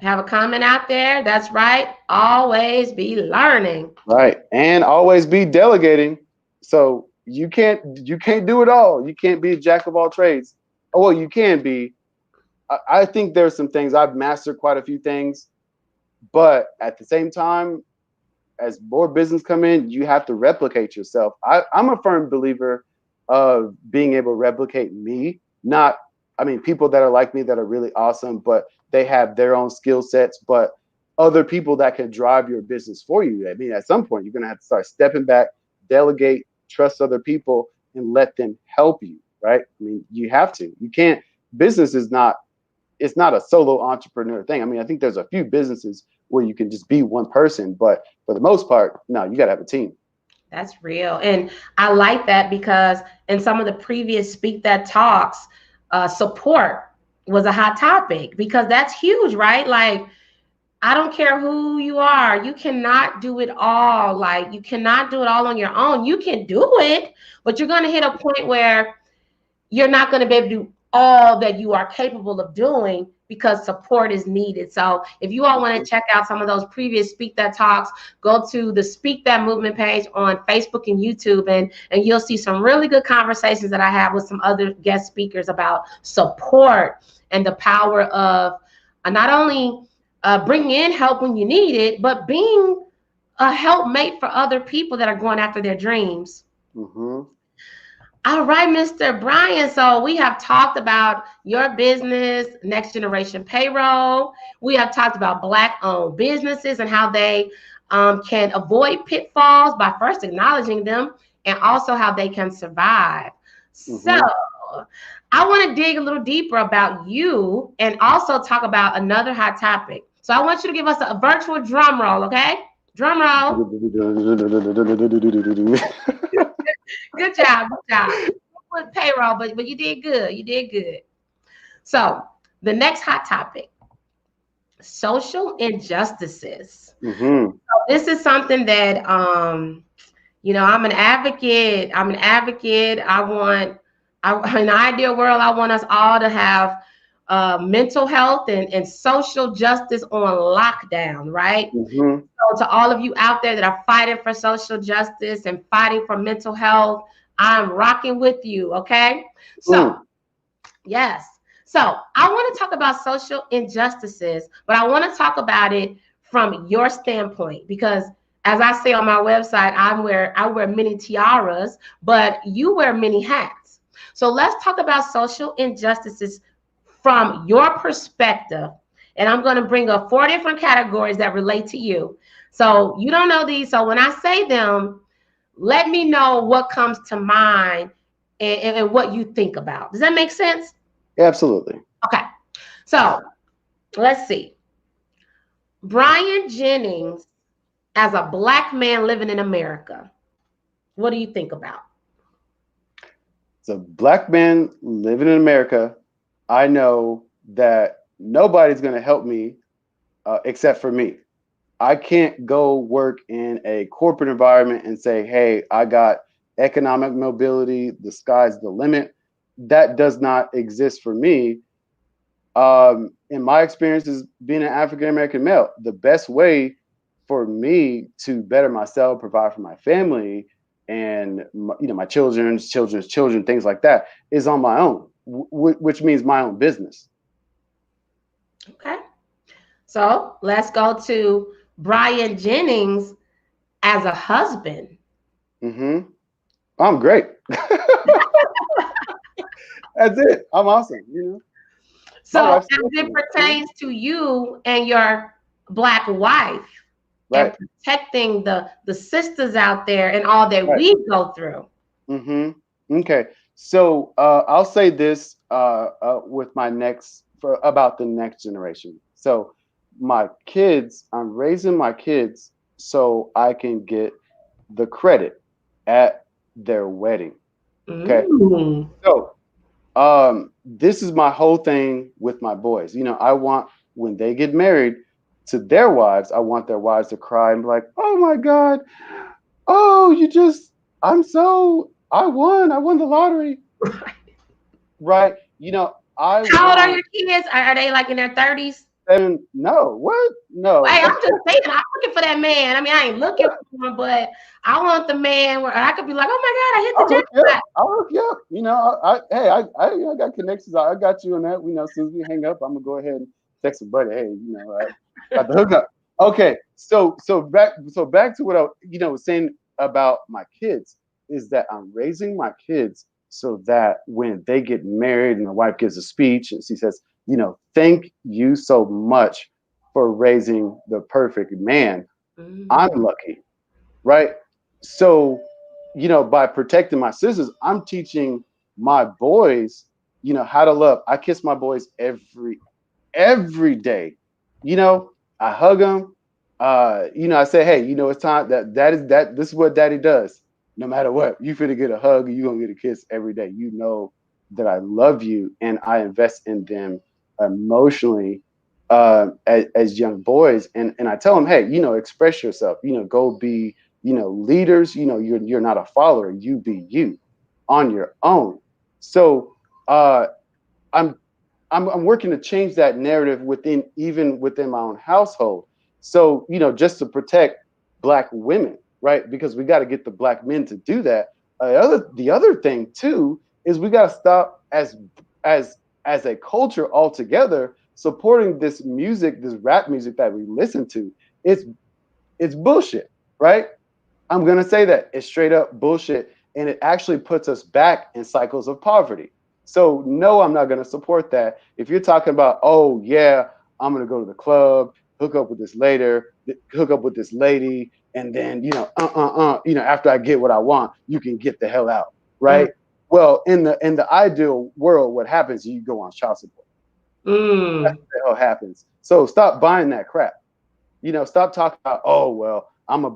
Have a comment out there. That's right. Always be learning. Right. And always be delegating. So you can't do it all. You can't be a jack of all trades. Oh well, you can be. I think there's some things I've mastered quite a few things, but at the same time, as more business come in, you have to replicate yourself. I'm a firm believer of being able to replicate me, not, I mean, people that are like me that are really awesome, but they have their own skill sets, but other people that can drive your business for you. I mean, at some point, you're going to have to start stepping back, delegate, trust other people, and let them help you, right? I mean, you have to. You can't, business is not, it's not a solo entrepreneur thing. I mean, I think there's a few businesses where you can just be one person, but for the most part, no, you got to have a team. That's real. And I like that because in some of the previous Speak That Talks, support was a hot topic because that's huge, right? Like, I don't care who you are. You cannot do it all. Like, you cannot do it all on your own. You can do it, but you're going to hit a point where you're not going to be able to do all that you are capable of doing because support is needed. So if you all want to check out some of those previous Speak That Talks, go to the Speak That Movement page on Facebook and YouTube, and you'll see some really good conversations that I have with some other guest speakers about support and the power of not only bringing in help when you need it, but being a helpmate for other people that are going after their dreams. Mm-hmm. All right, Mr. Bryon. So we have talked about your business, Next Generation Payroll. We have talked about Black-owned businesses and how they can avoid pitfalls by first acknowledging them, and also how they can survive. So Mm-hmm. I want to dig a little deeper about you and also talk about another hot topic. So I want you to give us a virtual drum roll, okay? Drum roll. Good job. Good job. With payroll, but you did good. You did good. So the next hot topic: social injustices. Mm-hmm. This is something that I'm an advocate. I'm an advocate. In an ideal world, I want us all to have mental health and social justice on lockdown, right? Mm-hmm. So to all of you out there that are fighting for social justice and fighting for mental health, I'm rocking with you, okay? So, Mm. yes. So, I want to talk about social injustices, but I want to talk about it from your standpoint because as I say on my website, I wear many tiaras, but you wear many hats. So, let's talk about social injustices from your perspective. And I'm going to bring up 4 different categories that relate to you. So you don't know these. So when I say them, let me know what comes to mind and what you think about. Does that make sense? Absolutely. Okay. So let's see. Bryon Jennings as a Black man living in America. What do you think about? As a Black man living in America, I know that nobody's going to help me except for me. I can't go work in a corporate environment and say, hey, I got economic mobility, the sky's the limit. That does not exist for me. In my experience as being an African American male, the best way for me to better myself, provide for my family, and my children's children, things like that, is on my own, which means my own business. Okay. So let's go to Bryon Jennings as a husband. Mm-hmm. I'm great. That's it. I'm awesome. My So wife's as it awesome. pertains to you and your Black wife and Right. protecting the sisters out there and all that Right. we go through. Okay. So I'll say this with my next for about the next generation. So my kids, I'm raising my kids so I can get the credit at their wedding. Okay. Mm. So this is my whole thing with my boys. I want when they get married to their wives, I want their wives to cry and be like, "Oh my God, oh, I won the lottery." Right? I How old are want your kids? Are they like in their 30s? seven. No, what? No. Hey, I'm just saying, I'm looking for that man. I mean, I ain't looking for one, but I want the man where I could be like, oh my God, I hit I'll the hook you up. jackpot. I'll hook you up. Hey, I got connections. I got you on that. As soon as we hang up, I'm gonna go ahead and text a buddy. Hey, got the hookup. Okay, so back to what I was saying about my kids is that I'm raising my kids so that when they get married and the wife gives a speech and she says, thank you so much for raising the perfect man. I'm Mhm. lucky, right? So, by protecting my sisters, I'm teaching my boys, how to love. I kiss my boys every day. You know, I hug them. I say, hey, it's time that this is what daddy does. No matter what, you finna get a hug, you gonna get a kiss every day. You know that I love you and I invest in them emotionally as young boys. And I tell them, hey, express yourself. Go be, leaders. You're not a follower. You be you on your own. So uh, I'm I'm working to change that narrative even within my own household. So, just to protect black women, right? Because we got to get the black men to do that. The other thing too is we got to stop as as a culture altogether supporting this music, this rap music that we listen to. It's it's bullshit, right? I'm going to say that it's straight up bullshit. And it actually puts us back in cycles of poverty. So, no, I'm not going to support that. If you're talking about, oh, yeah, I'm going to go to the club, hook up with this later, hook up with this lady, and then, after I get what I want, you can get the hell out. Mm. Right. Well, in the ideal world, what happens? You go on child support. That's Mm. what the hell happens. So, stop buying that crap. Stop talking about, oh well, I'm gonna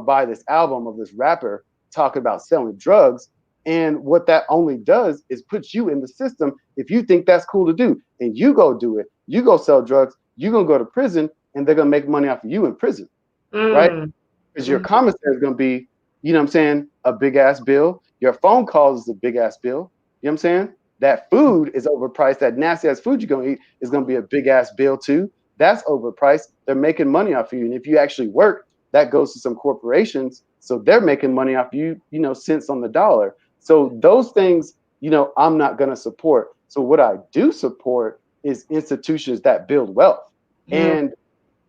buy this album of this rapper talking about selling drugs. And what that only does is put you in the system if you think that's cool to do. And you go do it, you go sell drugs, you're gonna go to prison and they're gonna make money off of you in prison, right? Mm. Because your Mm. commissary is gonna be, what I'm saying, a big ass bill. Your phone calls is a big ass bill. You know what I'm saying? That food is overpriced. That nasty ass food you're gonna eat is gonna be a big ass bill too. That's overpriced. They're making money off of you. And if you actually work, that goes to some corporations. So they're making money off you, cents on the dollar. So those things, I'm not gonna support. So what I do support is institutions that build wealth. Mm. And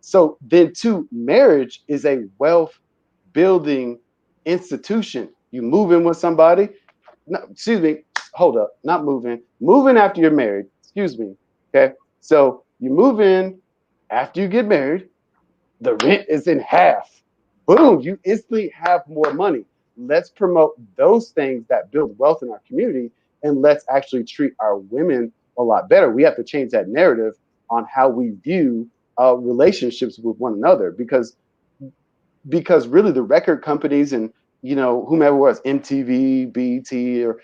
so then too, marriage is a wealth building institution. You move in with somebody. No, excuse me. Hold up. Not moving. Moving after you're married. Excuse me. Okay. So you move in after you get married. The rent is in half. Boom. You instantly have more money. Let's promote those things that build wealth in our community, and let's actually treat our women a lot better. We have to change that narrative on how we view relationships with one another, because really the record companies and whomever was MTV, BT, or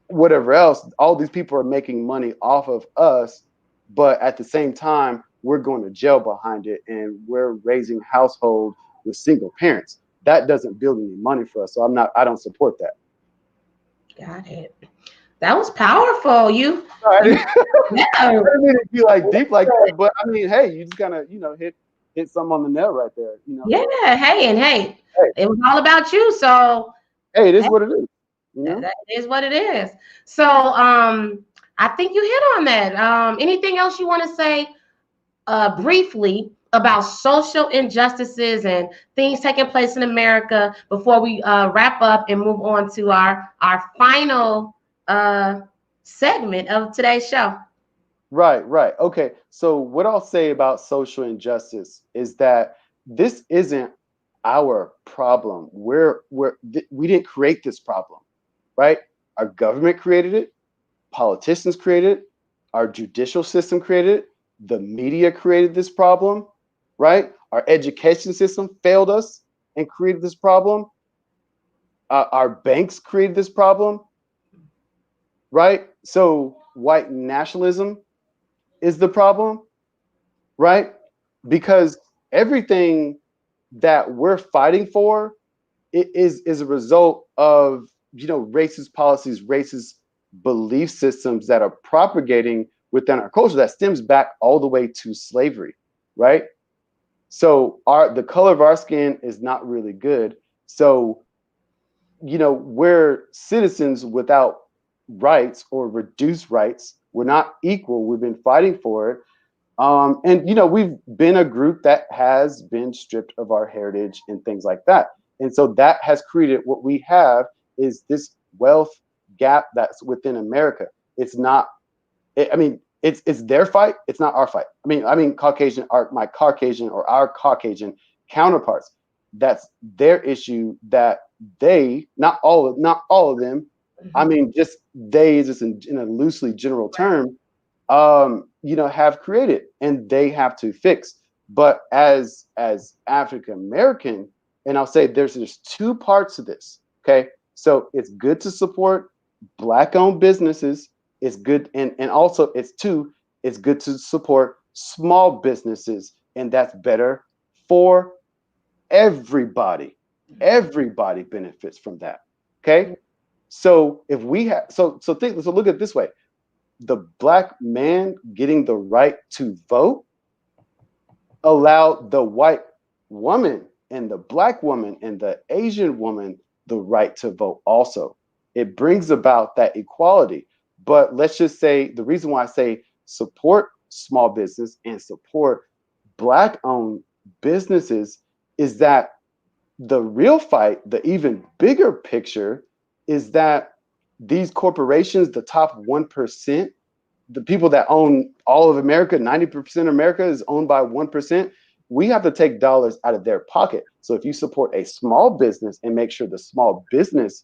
whatever else, all these people are making money off of us, but at the same time we're going to jail behind it and we're raising household with single parents. That doesn't build any money for us. So I don't support that. Got it. That was powerful. I You, didn't, yeah, I didn't mean to be like deep like that, but I mean, hey, you just kind of hit some on the nail right there. yeah. Hey, and hey, Hey, it was all about you. So hey, it is hey, what it is. You know. that is what it is. So I think you hit on that. Anything else you want to say briefly about social injustices and things taking place in America before we wrap up and move on to our final segment of today's show. Right, right. Okay. So what I'll say about social injustice is that this isn't our problem. We didn't create this problem, right? Our government created it, politicians created it, our judicial system created it, the media created this problem, right? Our education system failed us and created this problem. Our banks created this problem, right? So white nationalism is the problem, right? Because everything that we're fighting for is a result of racist policies, racist belief systems that are propagating within our culture that stems back all the way to slavery, right? So the color of our skin is not really good. So we're citizens without rights or reduced rights. We're not equal. We've been fighting for it. And we've been a group that has been stripped of our heritage and things like that. And so that has created what we have is this wealth gap that's within America. It's not, I mean, it's their fight. It's not our fight. I mean, my Caucasian or our Caucasian counterparts. That's their issue that they, not all of them. I mean, just they, just in a loosely general term, have created and they have to fix. But as African American, and I'll say there's two parts to this. Okay, so it's good to support Black-owned businesses. It's good, and also it's good to support small businesses, and that's better for everybody. Everybody benefits from that. Okay, so if we have so look at it this way: the Black man getting the right to vote allowed the white woman and the Black woman and the Asian woman the right to vote also. It brings about that equality. But let's just say the reason why I say support small business and support Black-owned businesses is that the real fight, the even bigger picture, is that these corporations, the top 1%, the people that own all of America, 90% of America is owned by 1%. We have to take dollars out of their pocket. So if you support a small business and make sure the small business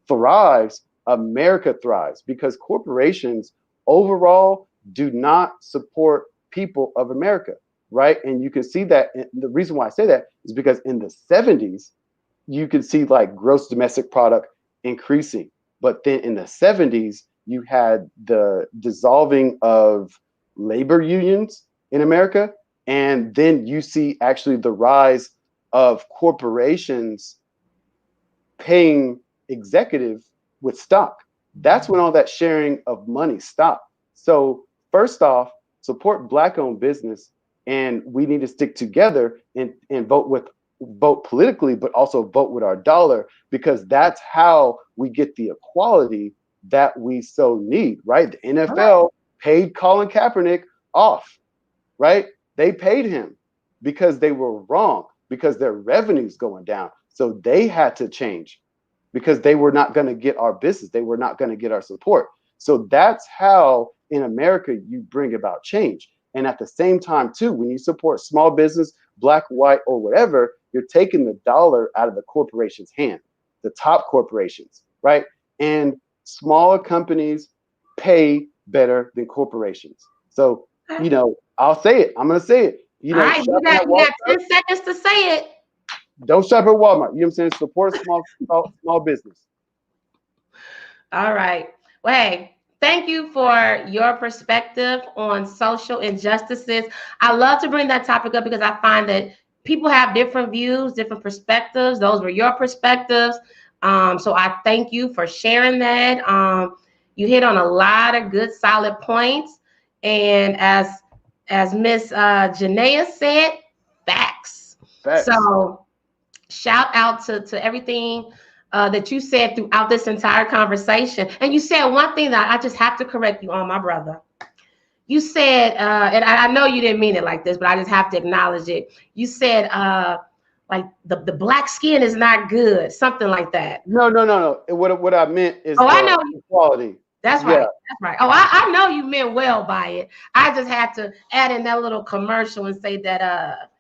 thrives, America thrives, because corporations overall do not support people of America, right? And you can see that. And the reason why I say that is because in the 70s, you can see like gross domestic product increasing. But then in the 70s, you had the dissolving of labor unions in America. And then you see actually the rise of corporations paying executives with stock. That's when all that sharing of money stopped. So first off, support Black-owned business, and we need to stick together and vote politically, but also vote with our dollar, because that's how we get the equality that we so need, right? The NFL paid Colin Kaepernick off, right? They paid him because they were wrong, because their revenue's going down. So they had to change because they were not going to get our business. They were not going to get our support. So that's how in America you bring about change. And at the same time, too, when you support small business, Black, white, or whatever, you're taking the dollar out of the corporation's hand, the top corporations, right? And smaller companies pay better than corporations. So, I'll say it. I'm going to say it. All right, we got 10 seconds to say it. Don't shop at Walmart. You know what I'm saying? Support small business. All right. Well, hey, thank you for your perspective on social injustices. I love to bring that topic up because I find that people have different views, different perspectives. Those were your perspectives. So I thank you for sharing that. You hit on a lot of good, solid points. And as Miss Janaea said, facts. So shout out to everything that you said throughout this entire conversation. And you said one thing that I just have to correct you on, my brother. You said, and I know you didn't mean it like this, but I just have to acknowledge it. You said, like the black skin is not good, something like that. No. What I meant is Oh, I know. the quality. That's Yeah, right. That's right. Oh, I know you meant well by it. I just had to add in that little commercial and say that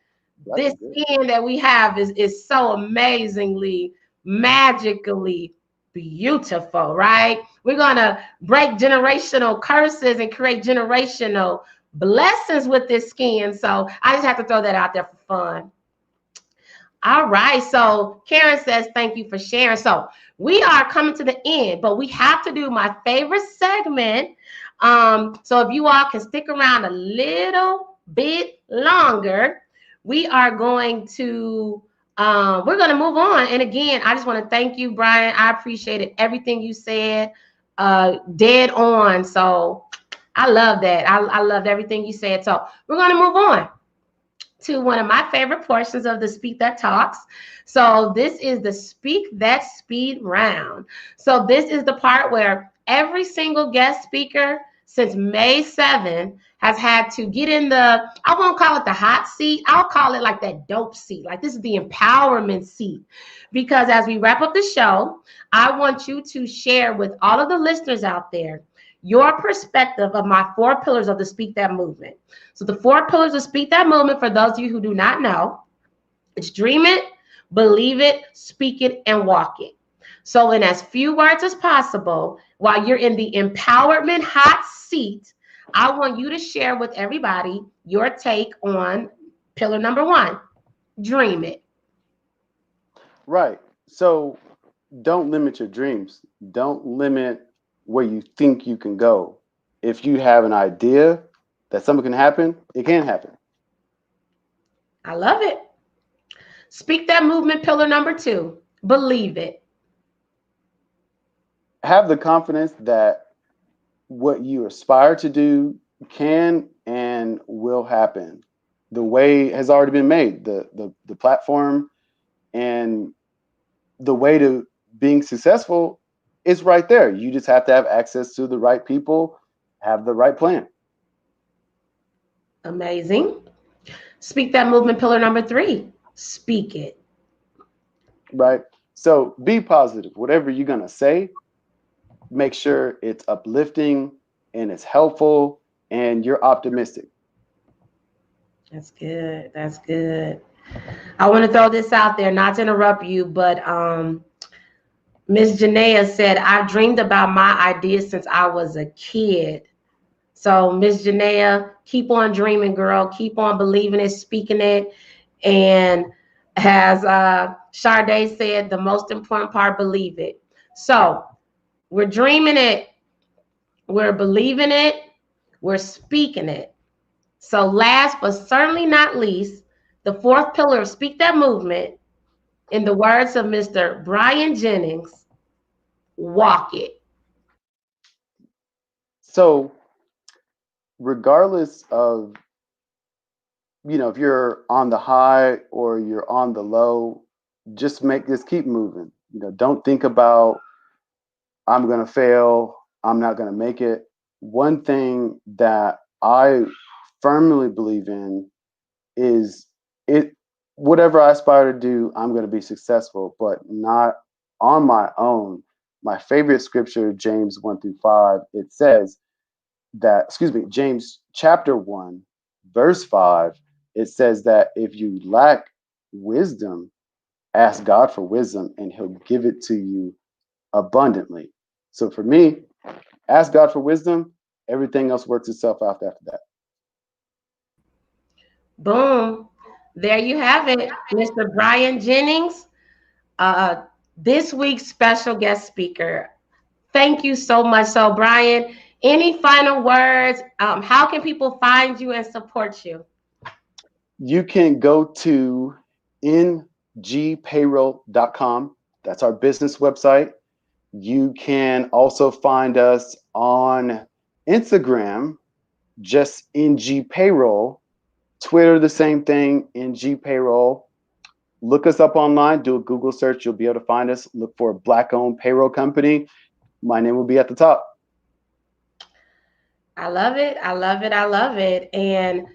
black this is good. skin that we have is so amazingly, magically beautiful, right? We're gonna break generational curses and create generational blessings with this skin. So I just have to throw that out there for fun. All right. So Karen says, thank you for sharing. So we are coming to the end, but we have to do my favorite segment. So if you all can stick around a little bit longer, we are going to we're going to move on. And again, I just want to thank you, Bryon. I appreciated everything you said. Dead on. So I love that. I loved everything you said. So we're going to move on to one of my favorite portions of the Speak That Talks. So this is the Speak That Speed round. So this is the part where every single guest speaker since May 7th has had to get in the, I won't call it the hot seat, I'll call it like that dope seat. Like this is the empowerment seat. Because as we wrap up the show, I want you to share with all of the listeners out there your perspective of my four pillars of the Speak That movement. So the four pillars of Speak That movement, for those of you who do not know, it's dream it, believe it, speak it, and walk it. So in as few words as possible, while you're in the empowerment hot seat, I want you to share with everybody your take on pillar number one, dream it. Right. So don't limit your dreams. Don't limit where you think you can go. If you have an idea that something can happen, it can happen. I love it. Speak That movement pillar number two, believe it. Have the confidence that what you aspire to do can and will happen. The way has already been made. The platform and the way to being successful is right there. You just have to have access to the right people, have the right plan. Amazing. Speak That movement pillar number three, speak it. Right. So be positive. Whatever you're going to say, make sure it's uplifting and it's helpful and you're optimistic. That's good. That's good. I want to throw this out there, not to interrupt you, but Miss Janaea said, I've dreamed about my ideas since I was a kid. So Miss Janaea, keep on dreaming, girl. Keep on believing it, speaking it. And as Sade said, the most important part, believe it. So we're dreaming it, we're believing it, we're speaking it. So last but certainly not least, the fourth pillar of Speak That movement, in the words of Mr. Bryon Jennings, walk it. So, regardless of, if you're on the high or you're on the low, just keep moving. Don't think about, I'm going to fail, I'm not going to make it. One thing that I firmly believe in is it whatever I aspire to do, I'm going to be successful, but not on my own. My favorite scripture, James 1-5, it says that, James chapter 1, verse 5, it says that if you lack wisdom, ask God for wisdom and he'll give it to you abundantly. So for me, ask God for wisdom, everything else works itself out after that. Boom. There you have it, Mr. Bryon Jennings, uh, this week's special guest speaker. Thank you so much. So, Bryon, any final words? How can people find you and support you? You can go to ngpayroll.com. That's our business website. You can also find us on Instagram, just NG Payroll. Twitter, the same thing, NG Payroll. Look us up online, do a Google search. You'll be able to find us. Look for a Black-owned payroll company. My name will be at the top. I love it. I love it. I love it. And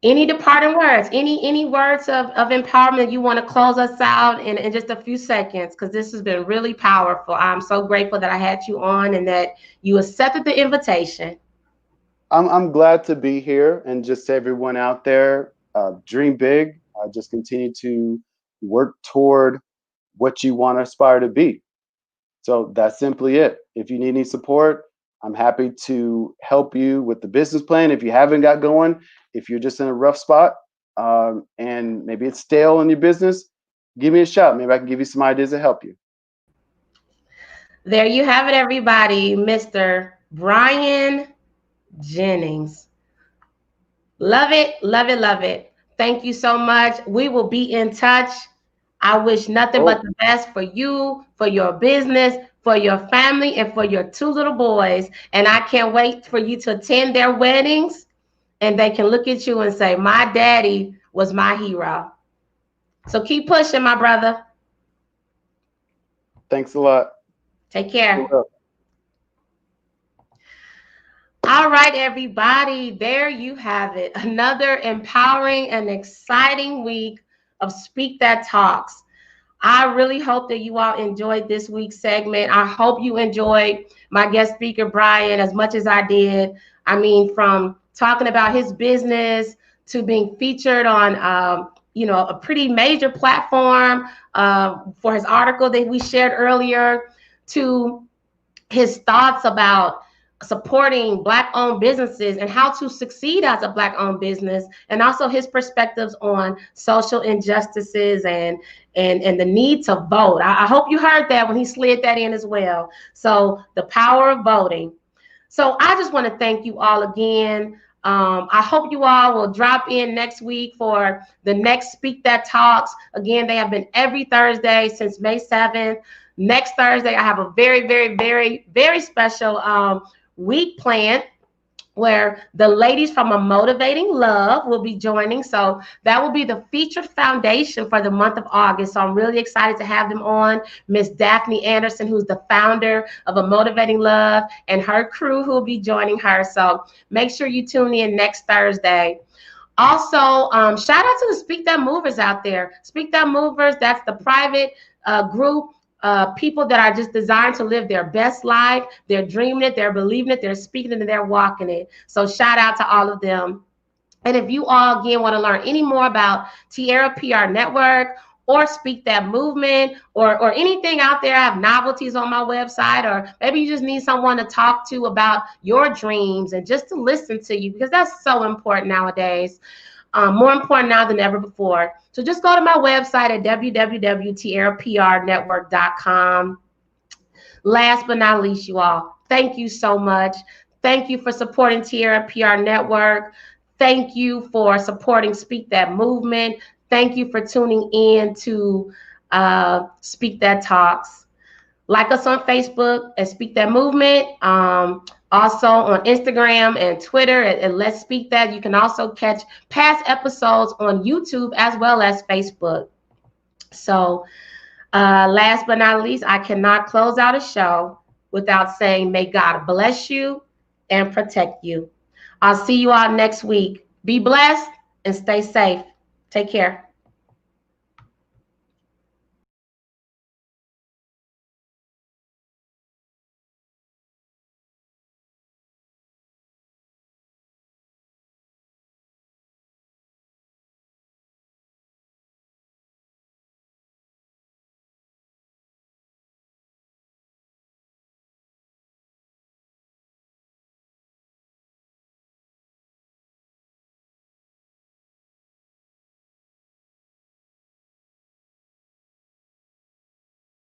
any departing words, any words of empowerment you want to close us out in just a few seconds, because this has been really powerful. I'm so grateful that I had you on and that you accepted the invitation. I'm glad to be here, and just to everyone out there, dream big. Just continue to work toward what you want to aspire to be. So that's simply it. If you need any support, I'm happy to help you with the business plan. If you haven't got going, if you're just in a rough spot, and maybe it's stale in your business, give me a shout. Maybe I can give you some ideas to help you. There you have it, everybody. Mr. Bryon Jennings. Love it, love it, love it. Thank you so much. We will be in touch. I wish nothing but Oh, the best for you, for your business, for your family, and for your two little boys. And I can't wait for you to attend their weddings and they can look at you and say, my daddy was my hero. So keep pushing, my brother. thanks a lot. Take Sure care. will. All right, everybody, there you have it. Another empowering and exciting week of Speak That Talks. I really hope that you all enjoyed this week's segment. I hope you enjoyed my guest speaker, Bryon, as much as I did. I mean, from talking about his business to being featured on, a pretty major platform for his article that we shared earlier, to his thoughts about supporting black owned businesses and how to succeed as a black owned business, and also his perspectives on social injustices and the need to vote. I hope you heard that when he slid that in as well. So the power of voting. So I just want to thank you all again. I hope you all will drop in next week for the next Speak That Talks. Again, they have been every Thursday since May 7th. Next Thursday, I have a very, very, very, very special week planned where the ladies from A Motivating Love will be joining. So that will be the featured foundation for the month of August. So I'm really excited to have them on. Miss Daphne Anderson, who's the founder of A Motivating Love, and her crew who will be joining her. So make sure you tune in next Thursday. Also, shout out to the Speak That Movers out there. Speak That Movers, that's the private group. People that are just designed to live their best life. They're dreaming it, they're believing it, they're speaking it, and they're walking it. So shout out to all of them. And if you all, again, want to learn any more about Tiara PR Network or Speak That Movement or anything out there, I have novelties on my website, or maybe you just need someone to talk to about your dreams and just to listen to you, because that's so important nowadays. More important now than ever before. So just go to my website at www.tiaraprnetwork.com. Last but not least, you all, thank you so much. Thank you for supporting Tiara PR Network. Thank you for supporting Speak That Movement. Thank you for tuning in to Speak That Talks. Like us on Facebook at Speak That Movement. Also on Instagram and Twitter at Let's Speak That. You can also catch past episodes on YouTube as well as Facebook. So last but not least, I cannot close out a show without saying, may God bless you and protect you. I'll see you all next week. Be blessed and stay safe. Take care.